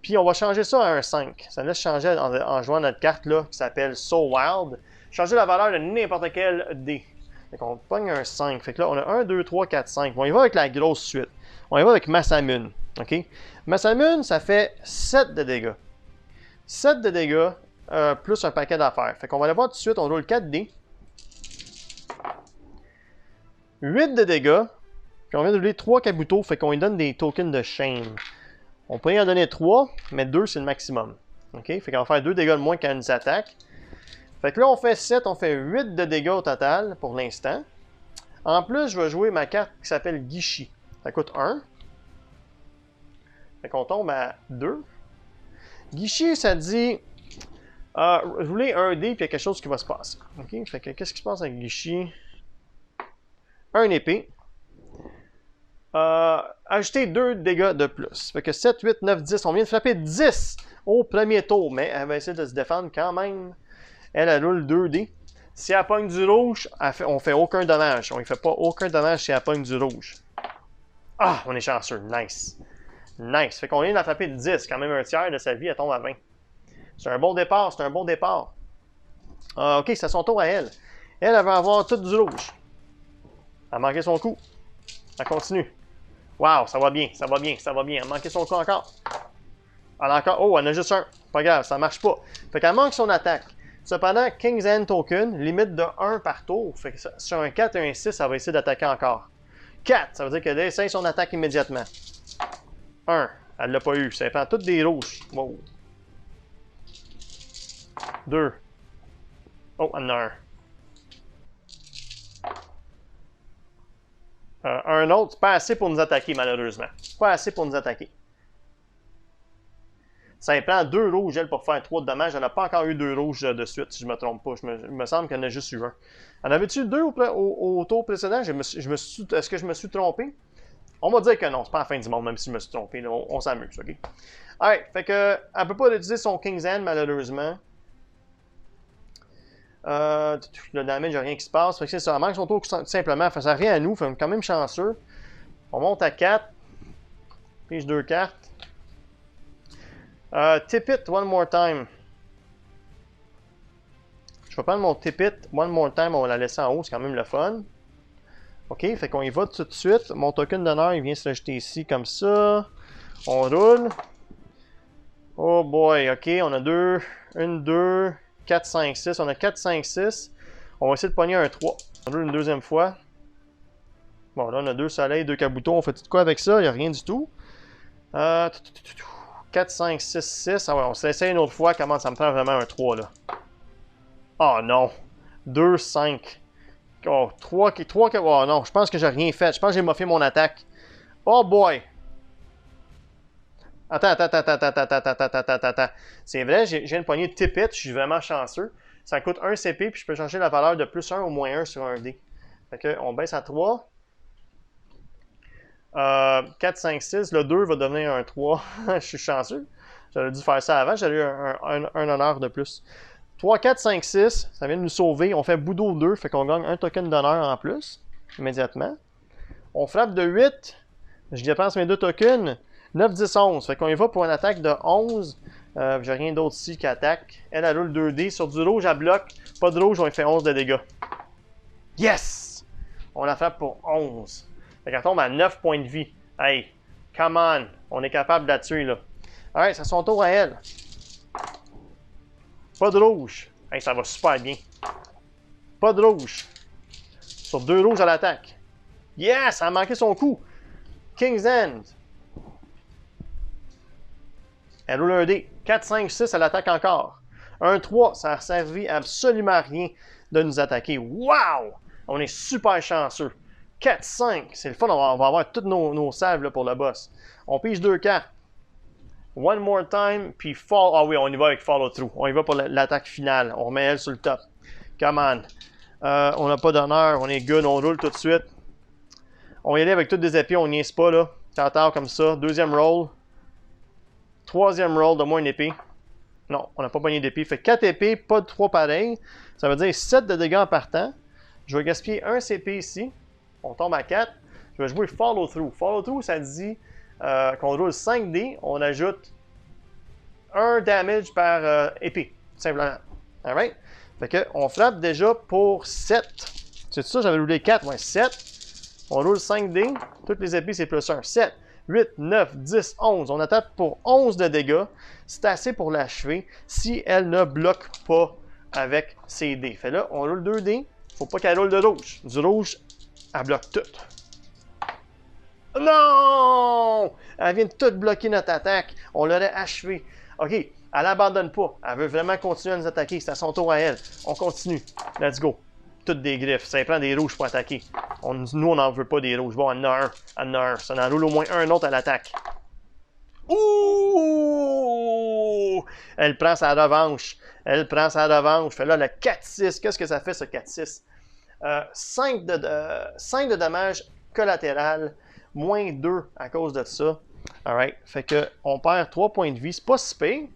Puis on va changer ça à un 5. Ça me laisse changer en jouant notre carte là, qui s'appelle So Wild. Changer la valeur de n'importe quel dé. Fait qu'on pogne un 5. Fait que là, on a 1, 2, 3, 4, 5. On y va avec la grosse suite. On y va avec Masamune. OK? Masamune, ça fait 7 de dégâts. 7 de dégâts, plus un paquet d'affaires. Fait qu'on va aller voir tout de suite. On roule 4 dés. 8 de dégâts. Puis on vient de rouler 3 kabuto. Fait qu'on lui donne des tokens de shame. On peut y en donner 3, mais 2 c'est le maximum. OK? Fait qu'on va faire 2 dégâts de moins quand elle nous attaque. Fait que là, on fait 7, on fait 8 de dégâts au total pour l'instant. En plus, je vais jouer ma carte qui s'appelle Gishi. Ça coûte 1. Fait qu'on tombe à 2. Gishi, ça dit rouler un dé, puis il y a quelque chose qui va se passer. OK? Fait que qu'est-ce qui se passe avec Gishi? Un épée. Ajouter 2 dégâts de plus. Fait que 7, 8, 9, 10. On vient de frapper 10 au premier tour, mais elle va essayer de se défendre quand même. Elle roule 2 dés. Si elle pogne du rouge, on fait aucun dommage. On ne fait pas aucun dommage si elle pogne du rouge. Ah, on est chanceux. Nice. Nice. Fait qu'on vient de la frapper 10. Quand même un tiers de sa vie, elle tombe à 20. C'est un bon départ. Ok, c'est à son tour à elle. Elle va avoir tout du rouge. Elle a manqué son coup. Elle continue. Wow, ça va bien, ça va bien, ça va bien. Elle a manqué son coup encore. Elle a encore... Oh, elle en a juste un. Pas grave, ça marche pas. Fait qu'elle manque son attaque. Cependant, King's End Token, limite de 1 par tour. Fait que sur un 4 et un 6, ça va essayer d'attaquer encore. 4, ça veut dire qu'elle essaye son attaque immédiatement. 1, elle l'a pas eu. Ça prend toutes des rouges. Wow. 2. Oh, elle en a un. Un autre, c'est pas assez pour nous attaquer, malheureusement. Pas assez pour nous attaquer. Ça prend 2 rouges, elle, pour faire 3 de dommages. Elle n'a pas encore eu 2 rouges de suite, si je ne me trompe pas. Il me semble qu'elle en a juste eu un. En avait-tu 2 au tour précédent? Est-ce que je me suis trompé? On va dire que non, c'est pas la fin du monde, même si je me suis trompé. Là, on s'amuse, ok? Alright, fait que, elle peut pas utiliser son King's End, malheureusement. Le damage, il n'y a rien qui se passe. Fait que c'est ça, elle manque son tour tout simplement. Fait que ça rien à nous, fait quand même chanceux. On monte à 4. Pige 2 cartes. Tip it one more time. Je vais prendre mon tip it one more time, on va la laisser en haut, c'est quand même le fun. Ok, fait qu'on y va tout de suite. Mon token d'honneur, il vient se rajouter ici comme ça. On roule. Oh boy, ok, on a 2, 1, 2, 4, 5, 6. On a 4, 5, 6. On va essayer de pogner un 3. On roule une deuxième fois. Bon, là, on a 2 soleils, 2 caboutons. On fait tout quoi avec ça? Il n'y a rien du tout. 4, 5, 6, 6. Ah ouais, on s'essaye une autre fois. Comment ça me prend vraiment un 3 là? Oh non. 2, 5. Oh, 3. Oh non, je pense que j'ai rien fait. Je pense que j'ai moffé mon attaque. Oh boy. Attends. C'est vrai, j'ai une poignée de tip it. Je suis vraiment chanceux. Ça coûte 1 CP, puis je peux changer la valeur de plus 1 ou moins 1 sur un dé. Fait que, on baisse à 3. 4, 5, 6. Le 2 va devenir un 3. Je suis chanceux. J'aurais dû faire ça avant. J'aurais eu un honneur de plus. 3, 4, 5, 6. Ça vient de nous sauver. On fait Boudo 2. Fait qu'on gagne un token d'honneur en plus. Immédiatement. On frappe de 8. Je dépense mes 2 tokens. 9, 10, 11. Fait qu'on y va pour une attaque de 11. J'ai rien d'autre ici qui attaque. Elle roule 2D. Sur du rouge, elle bloque. Pas de rouge, on lui fait 11 de dégâts. Yes! On la frappe pour 11. Fait qu'elle tombe à 9 points de vie. Hey, come on! On est capable de la tuer, là. Alright, c'est son tour à elle. Pas de rouge. Hey, ça va super bien. Pas de rouge. Sur 2 rouges à l'attaque. Yes! Elle a manqué son coup. King's End. Elle roule un dé. 4, 5, 6, elle attaque encore. Un 3, ça n'a servi absolument à rien de nous attaquer. Wow! On est super chanceux. 4, 5, c'est le fun, on va avoir toutes nos salves là, pour le boss. On pige 2 cartes. One more time, puis fall. Ah oui, on y va avec follow through. On y va pour l'attaque finale. On remet elle sur le top. Come on. On n'a pas d'honneur, on est good, on roule tout de suite. On va y aller avec toutes des épées, on niaise pas là. Tard comme ça. Deuxième roll. Troisième roll, de moins une épée. Non, on n'a pas pogné d'épée. Fait 4 épées, pas de 3 pareils. Ça veut dire 7 de dégâts en partant. Je vais gaspiller 1 CP ici. On tombe à 4. Je vais jouer follow through. Follow through, ça dit qu'on roule 5 dés. On ajoute 1 damage par épée. Tout simplement. Alright? Fait que on frappe déjà pour 7. C'est ça, j'avais roulé 4. Ouais, 7. On roule 5 dés. Toutes les épées, c'est plus 1. 7. 8, 9, 10, 11. On attaque pour 11 de dégâts. C'est assez pour l'achever si elle ne bloque pas avec ses dés. Fait là, on roule 2 dés. Faut pas qu'elle roule de rouge. Du rouge, elle bloque tout. Non! Elle vient de tout bloquer notre attaque. On l'aurait achevé. OK, elle n'abandonne pas. Elle veut vraiment continuer à nous attaquer. C'est à son tour à elle. On continue. Let's go. Toutes des griffes. Ça prend des rouges pour attaquer. Nous, on n'en veut pas des rouges. Bon, elle en a un. Elle en a un. Ça en roule au moins un autre à l'attaque. Ouh! Elle prend sa revanche. Elle prend sa revanche. Fait là, le 4-6. Qu'est-ce que ça fait, ce 4-6? 5 de dommages collatéral. Moins 2 à cause de ça. Alright. Fait que on perd 3 points de vie. C'est pas si pire.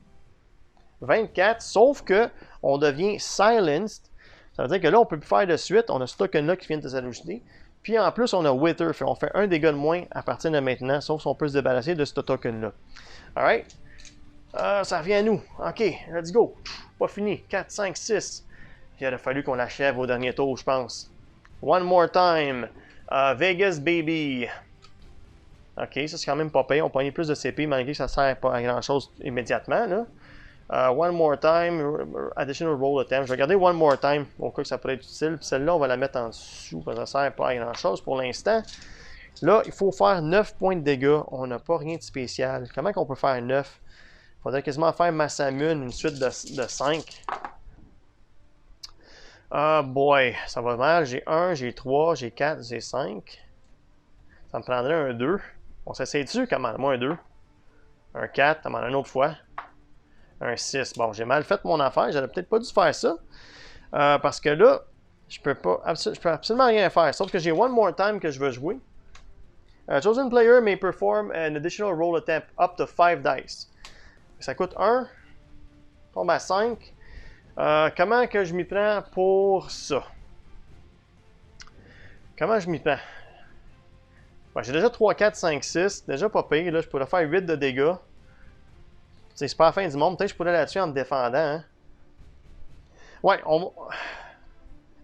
24. Sauf que on devient silenced. Ça veut dire que là, on ne peut plus faire de suite. On a ce token-là qui vient de s'ajouter. Puis en plus, on a Wither. On fait un dégât de moins à partir de maintenant, sauf si on peut se débarrasser de ce token-là. Alright. Ça revient à nous. OK, let's go. Pas fini. 4, 5, 6. Il aurait fallu qu'on l'achève au dernier tour, je pense. One more time. Vegas Baby. Ok, ça c'est quand même pas payé. On pognait plus de CP malgré que ça sert pas à grand chose immédiatement. Là. One more time. Additional roll attempt. Je vais garder one more time au cas que ça pourrait être utile. Puis celle-là, on va la mettre en dessous parce que ça sert pas à grand chose pour l'instant. Là, il faut faire 9 points de dégâts. On n'a pas rien de spécial. Comment qu'on peut faire 9? Il faudrait quasiment faire Masamune, une suite de 5. Ah boy, ça va mal. J'ai 1, j'ai 3, j'ai 4, j'ai 5. Ça me prendrait un 2. On s'essaye dessus, commande-moi un 2. Un 4, commande une autre fois. Un 6. Bon, j'ai mal fait mon affaire. J'aurais peut-être pas dû faire ça. Parce que là, je peux absolument rien faire. Sauf que j'ai one more time que je veux jouer. Chosen player may perform an additional roll attempt up to 5 dice. Ça coûte 1. Tombe à 5. Comment que je m'y prends pour ça? Comment je m'y prends? Bon, j'ai déjà 3, 4, 5, 6. Déjà pas pire. Là, je pourrais faire 8 de dégâts. C'est pas la fin du monde. Peut-être que je pourrais là-dessus en me défendant. Hein? Ouais,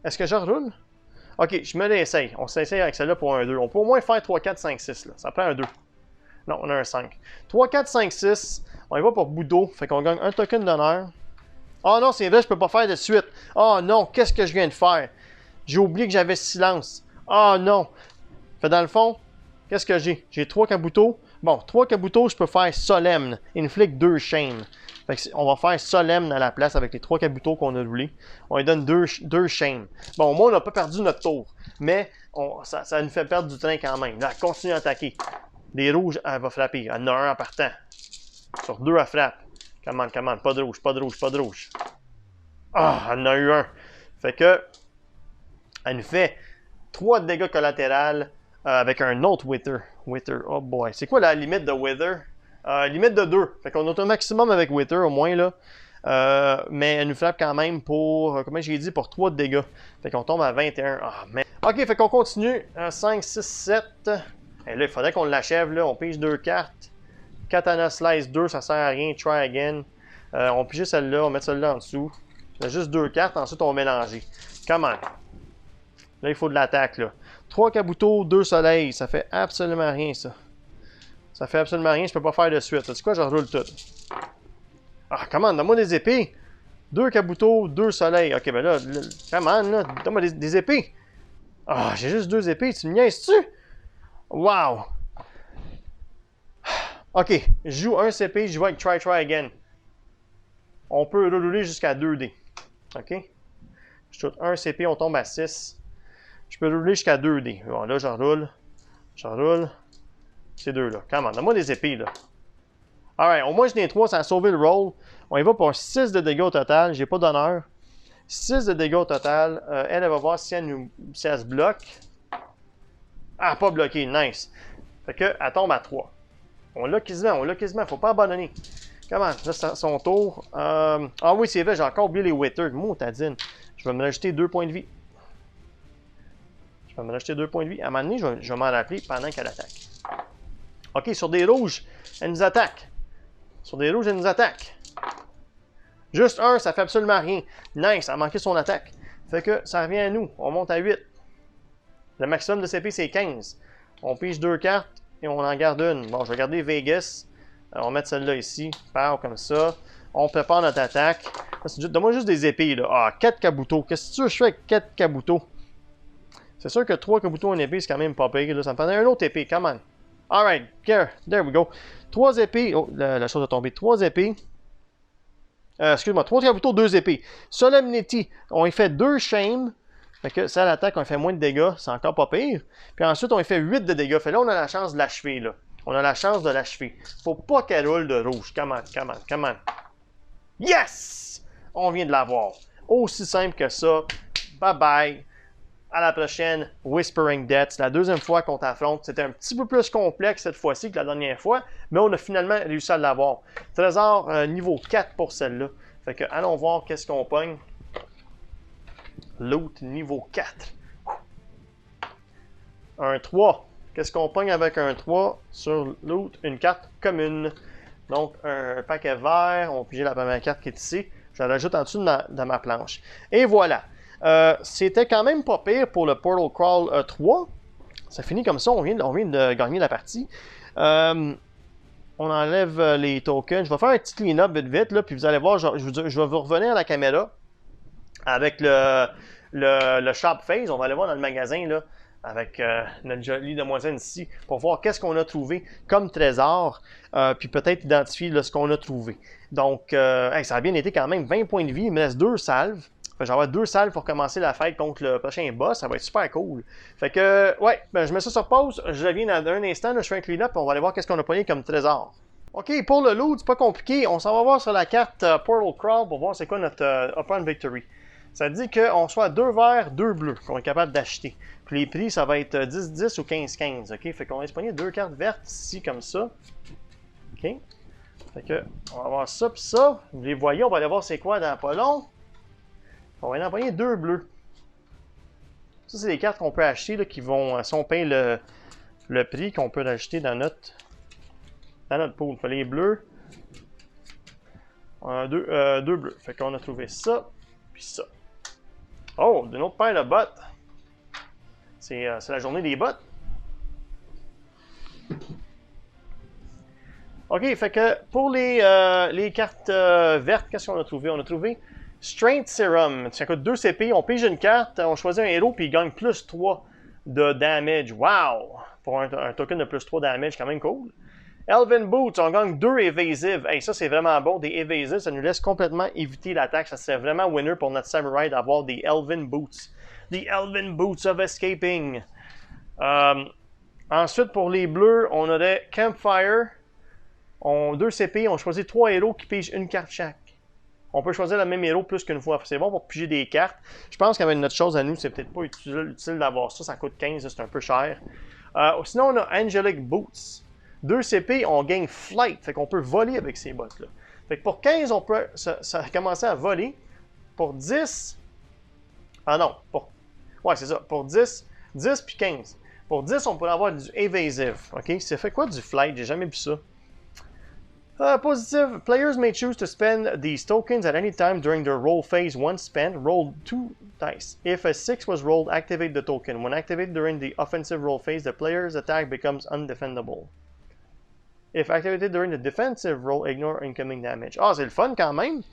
est-ce que je reroule? Ok, je me l'essaye. On s'essaye avec celle-là pour un 2. On peut au moins faire 3, 4, 5, 6. Là. Ça prend un 2. Non, on a un 5. 3, 4, 5, 6. On y va pour bout d'eau. Fait qu'on gagne un token d'honneur. Oh non, c'est vrai, je peux pas faire de suite. Oh non, qu'est-ce que je viens de faire? J'ai oublié que j'avais silence. Oh non. Fait dans le fond, qu'est-ce que j'ai? J'ai 3 kabutos. Bon, 3 kabutos, je peux faire solemne. Inflict 2 shame. Fait que on va faire solemne à la place avec les 3 kabutos qu'on a roulés. On lui donne 2 shame. Bon, au moins, on n'a pas perdu notre tour. Mais ça nous fait perdre du train quand même. Là, elle continue à attaquer. Des rouges, elle va frapper. Elle en a un en partant. Sur 2, elle frappe. Come on. Pas de rouge, pas de rouge, pas de rouge. Ah, elle en a eu un. Fait que, elle nous fait 3 dégâts collatéraux avec un autre Wither. Oh boy. C'est quoi la limite de Wither? Limite de 2. Fait qu'on a un maximum avec Wither au moins là. Mais elle nous frappe quand même pour, comment j'ai dit, pour 3 de dégâts. Fait qu'on tombe à 21. Ah, mais... Ok, fait qu'on continue. 5, 6, 7. Et là, il faudrait qu'on l'achève là. On pige 2 cartes. Katana Slice 2, ça sert à rien. Try again. On pige celle-là, on met celle-là en dessous. Il y a juste 2 cartes, ensuite on va mélanger. Comment? Là, il faut de l'attaque, là. 3 kabutos, 2 soleils. Ça fait absolument rien, ça. Ça fait absolument rien, je peux pas faire de suite. C'est quoi, je roule tout. Ah, comment? Donne-moi des épées. 2 kabutos, 2 soleils. Ok, ben là, comment, là? Donne-moi des épées. Ah, j'ai juste 2 épées. Tu me niaises-tu? Wow! Ok, je joue un CP, je joue avec Try Again. On peut rouler jusqu'à 2D. Ok? Je shoot un CP, on tombe à 6. Je peux rouler jusqu'à 2D. Bon, là, j'en roule. Ces deux-là. Comment? Donne-moi des épées, là. Alright, au moins, je n'ai 3, ça a sauvé le roll. On y va pour 6 de dégâts au total. J'ai pas d'honneur. 6 de dégâts au total. Elle va voir si elle se bloque. Ah, pas bloqué. Nice. Fait que, elle tombe à 3. On l'a quasiment, faut pas abandonner. Comment? Là, c'est son tour. Ah oui, c'est vrai, j'ai encore oublié les Wither. Motadine. Je vais me rajouter 2 points de vie. À un moment donné, je vais m'en rappeler pendant qu'elle attaque. Ok, sur des rouges, elle nous attaque. Juste 1, ça fait absolument rien. Nice, elle a manqué son attaque. Fait que ça revient à nous. On monte à 8. Le maximum de CP, c'est 15. On pige 2 cartes. Et on en garde une. Bon, je vais garder Vegas. On va mettre celle-là ici. Pow, comme ça. On prépare notre attaque. Donne-moi juste des épées, là. Ah, 4 kabutos. Qu'est-ce que tu veux que je fais avec 4 kabutos? C'est sûr que 3 kabutos en épée, c'est quand même pas pire. Là. Ça me prendrait un autre épée. Come on. Alright. There we go. 3 épées. Oh, la chose a tombé. 3 épées. Excuse-moi. 3 kabutos, 2 épées. Solemnity. On y fait 2 shame. Fait que ça, l'attaque, on fait moins de dégâts, c'est encore pas pire. Puis ensuite, on fait 8 de dégâts. Fait là, on a la chance de l'achever, là. Faut pas qu'elle roule de rouge. Come on. Yes! On vient de l'avoir. Aussi simple que ça. Bye bye. À la prochaine, Whispering Death. C'est la deuxième fois qu'on t'affronte. C'était un petit peu plus complexe cette fois-ci que la dernière fois, mais on a finalement réussi à l'avoir. Trésor niveau 4 pour celle-là. Fait que, allons voir qu'est-ce qu'on pogne. Loot niveau 4. Un 3. Qu'est-ce qu'on pogne avec un 3 sur loot? Une carte commune. Donc, un paquet vert. On va piger la première carte qui est ici. Je la rajoute en dessous de ma planche. Et voilà. C'était quand même pas pire pour le Portal Crawl 3. Ça finit comme ça, on vient de gagner la partie. On enlève les tokens. Je vais faire un petit clean-up vite vite, là, puis vous allez voir, je vais vous revenir à la caméra avec le shop phase. On va aller voir dans le magasin, là, avec notre jolie demoiselle ici, pour voir qu'est-ce qu'on a trouvé comme trésor, puis peut-être identifier là, ce qu'on a trouvé. Donc, ça a bien été quand même, 20 points de vie, il me reste 2 salves. Je vais avoir 2 salves pour commencer la fête contre le prochain boss, ça va être super cool. Fait que, ouais, ben, je mets ça sur pause, je reviens dans un instant, là, je fais un clean-up, on va aller voir qu'est-ce qu'on a pogné comme trésor. Ok, pour le loot, c'est pas compliqué, on s'en va voir sur la carte Portal Crawl pour voir c'est quoi notre Upon Victory. Ça dit qu'on soit 2 verts, 2 bleus qu'on est capable d'acheter. Puis les prix, ça va être 10-10 ou 15-15, ok? Fait qu'on va se pogner 2 cartes vertes ici, comme ça. Ok? Fait que, on va voir ça puis ça. Vous les voyez, on va aller voir c'est quoi dans pas long. On va en payer 2 bleus. Ça, c'est des cartes qu'on peut acheter, là, qui vont, si on paye le prix, qu'on peut acheter dans notre pool. Fait les bleus. On a 2 bleus. Fait qu'on a trouvé ça, puis ça. Oh, d'une autre paire de bottes. C'est la journée des bottes. Ok, fait que pour les cartes vertes, qu'est-ce qu'on a trouvé? On a trouvé Strength Serum. Ça coûte 2 CP. On pige une carte, on choisit un héros, puis il gagne plus 3 de damage. Wow! Pour un token de plus 3 damage, quand même cool. Elven Boots, on gagne 2 evasive. Hey, ça, c'est vraiment bon. Des evasive, ça nous laisse complètement éviter l'attaque. Ça serait vraiment winner pour notre Samurai d'avoir des Elven Boots. The Elven Boots of Escaping. Ensuite, pour les bleus, on aurait Campfire. 2 CP, on choisit 3 héros qui pigent une carte chaque. On peut choisir le même héros plus qu'une fois. C'est bon pour piger des cartes. Je pense qu'avec notre chose à nous, c'est peut-être pas utile d'avoir ça. Ça coûte 15, c'est un peu cher. Sinon, on a Angelic Boots. 2 CP, on gagne Flight. Fait qu'on peut voler avec ces bottes-là. Fait que pour 15, on peut ça commencer à voler. Pour 10... Ah non, ouais, c'est ça. Pour 10 puis 15. Pour 10, on pourrait avoir du Evasive. OK? Ça fait quoi du Flight? J'ai jamais vu ça. Positive. Players may choose to spend these tokens at any time during their roll phase. Once spent, roll 2 dice. If a 6 was rolled, activate the token. When activated during the offensive roll phase, the player's attack becomes undefendable. If activated during the defensive roll, ignore incoming damage. Ah, c'est le fun quand même.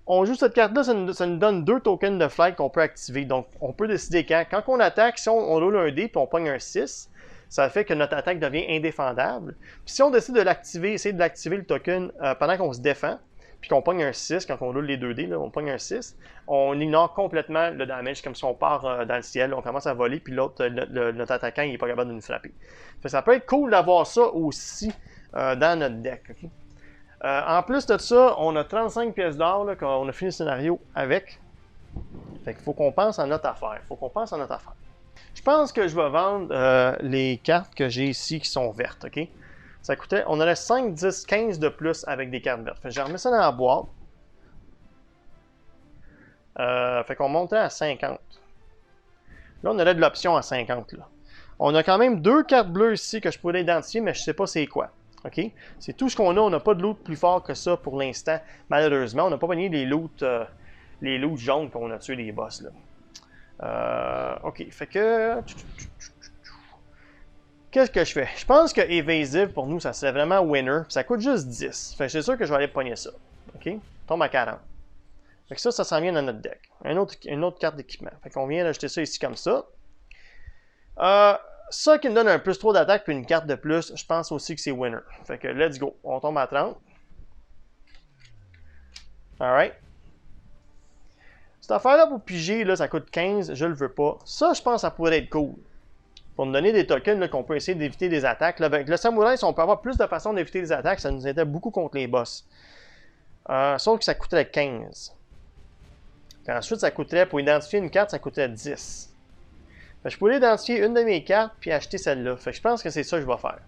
On joue cette carte-là, ça nous donne 2 tokens de flight qu'on peut activer. Donc, on peut décider quand. Quand on attaque, si on roule un dé et on pogne un 6, ça fait que notre attaque devient indéfendable. Puis si on décide de l'activer, essayer de l'activer le token pendant qu'on se défend, puis qu'on pogne un 6, quand on roule les 2 dés, là, on pogne un 6, on ignore complètement le damage, comme si on part dans le ciel, on commence à voler, puis l'autre, notre attaquant, il n'est pas capable de nous frapper. Fait que ça peut être cool d'avoir ça aussi dans notre deck. Okay? En plus de ça, on a 35 pièces d'or, qu'on a fini le scénario avec. Fait qu'il faut qu'on pense à notre affaire. Je pense que je vais vendre les cartes que j'ai ici qui sont vertes, ok? Ça coûtait, on aurait 5, 10, 15 de plus avec des cartes vertes. Fait que j'ai remis ça dans la boîte. Fait qu'on montait à 50. Là, on aurait de l'option à 50, là. On a quand même 2 cartes bleues ici que je pourrais identifier, mais je ne sais pas c'est quoi. Ok? C'est tout ce qu'on a. On n'a pas de loot plus fort que ça pour l'instant, malheureusement. On n'a pas gagné les loots jaunes qu'on a tué les boss, là. Ok, fait que... Qu'est-ce que je fais? Je pense que Evasive, pour nous, ça serait vraiment winner. Ça coûte juste 10. Fait que c'est sûr que je vais aller pogner ça. OK? Tombe à 40. Fait que ça s'en vient dans notre deck. Une autre carte d'équipement. Fait qu'on vient d'ajouter ça ici comme ça. Ça qui me donne un plus 3 d'attaque puis une carte de plus, je pense aussi que c'est winner. Fait que let's go. On tombe à 30. Alright. Cette affaire-là pour piger, là, ça coûte 15. Je le veux pas. Ça, je pense que ça pourrait être cool. Pour nous donner des tokens qu'on peut essayer d'éviter des attaques. Là, avec le samouraï, si on peut avoir plus de façons d'éviter les attaques, ça nous aidait beaucoup contre les boss. Sauf que ça coûterait 15. Puis ensuite, ça coûterait, pour identifier une carte, ça coûterait 10. Fait que je pourrais identifier une de mes cartes puis acheter celle-là. Fait que je pense que c'est ça que je vais faire.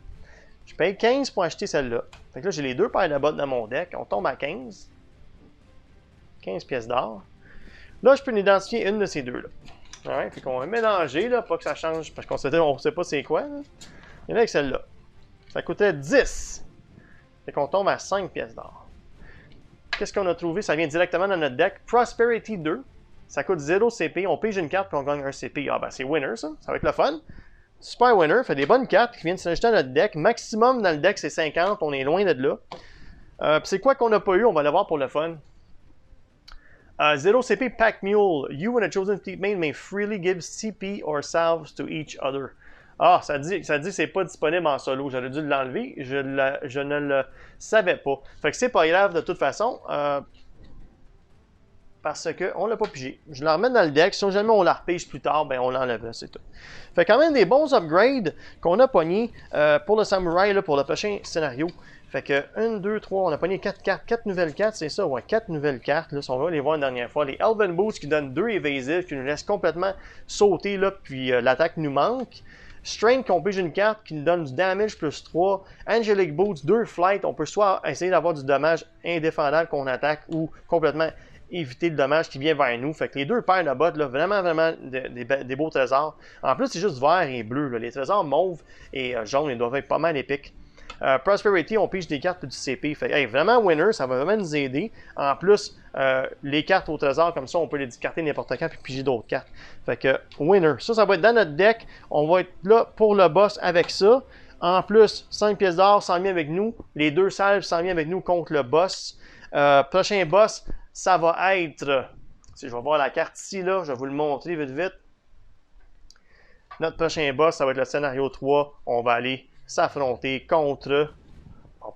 Je paye 15 pour acheter celle-là. Fait que là, j'ai les 2 paires de bottes dans mon deck. On tombe à 15. 15 pièces d'or. Là, je peux identifier une de ces deux-là. Alright, fait qu'on va mélanger, là, pas que ça change, parce qu'on sait pas c'est quoi. Là. Il y en a avec celle-là. Ça coûtait 10. Fait qu'on tombe à 5 pièces d'or. qu'est-ce qu'on a trouvé? Ça vient directement dans notre deck. Prosperity 2. Ça coûte 0 CP. On pige une carte puis on gagne 1 CP. Ah ben c'est winner ça. Ça va être le fun. Super winner. Fait des bonnes cartes qui viennent s'ajouter à notre deck. Maximum dans le deck c'est 50. On est loin de là. C'est quoi qu'on n'a pas eu? On va le voir pour le fun. 0 CP Pack Mule. You and a chosen teammate may freely give CP or salves to each other. Ah, ça dit que c'est pas disponible en solo. J'aurais dû l'enlever. Je ne le savais pas. Fait que c'est pas grave de toute façon. Parce qu'on l'a pas pigé. Je la remets dans le deck. Si jamais on la repige plus tard, ben on l'enlève. C'est tout. Fait quand même des bons upgrades qu'on a pognés pour le Samurai là, pour le prochain scénario. Fait que 1, 2, 3, on a pogné 4 cartes, 4 nouvelles cartes, c'est ça, ouais, 4 nouvelles cartes, là, si on va les voir une dernière fois. Les Elven Boots qui donnent 2 évasifs, qui nous laissent complètement sauter, là, puis l'attaque nous manque. Strain qu'on pige une carte qui nous donne du damage plus 3. Angelic Boots, 2 flight, on peut soit essayer d'avoir du dommage indéfendable qu'on attaque ou complètement éviter le dommage qui vient vers nous. Fait que les deux paires de bottes, là, vraiment des beaux trésors. En plus, c'est juste vert et bleu. Là. Les trésors mauve et jaune, ils doivent être pas mal épiques. Prosperity, on pige des cartes pour du CP. Fait hey, vraiment winner, ça va vraiment nous aider. En plus, les cartes au trésor, comme ça, on peut les discarter n'importe quand puis piger d'autres cartes. Fait que winner. Ça va être dans notre deck. On va être là pour le boss avec ça. En plus, 5 pièces d'or s'en vient avec nous. Les 2 salves s'en viennent avec nous contre le boss. Prochain boss, ça va être... Si je vais voir la carte ici, là, je vais vous le montrer vite vite. Notre prochain boss, ça va être le scénario 3. On va aller s'affronter contre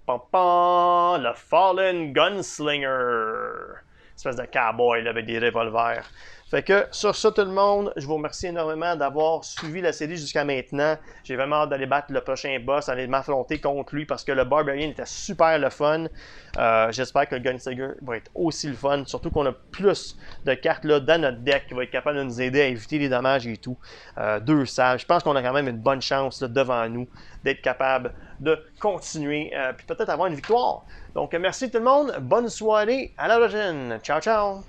le Fallen Gunslinger. Espèce de cowboy là, avec des revolvers. Fait que sur ça tout le monde, je vous remercie énormément d'avoir suivi la série jusqu'à maintenant. J'ai vraiment hâte d'aller battre le prochain boss, aller m'affronter contre lui parce que le Barbarian était super le fun. J'espère que le Gunslinger va être aussi le fun, surtout qu'on a plus de cartes là, dans notre deck qui va être capable de nous aider à éviter les dommages et tout. 2 salves, je pense qu'on a quand même une bonne chance là, devant nous d'être capable de continuer puis peut-être avoir une victoire. Donc merci tout le monde, bonne soirée, à la prochaine, ciao ciao!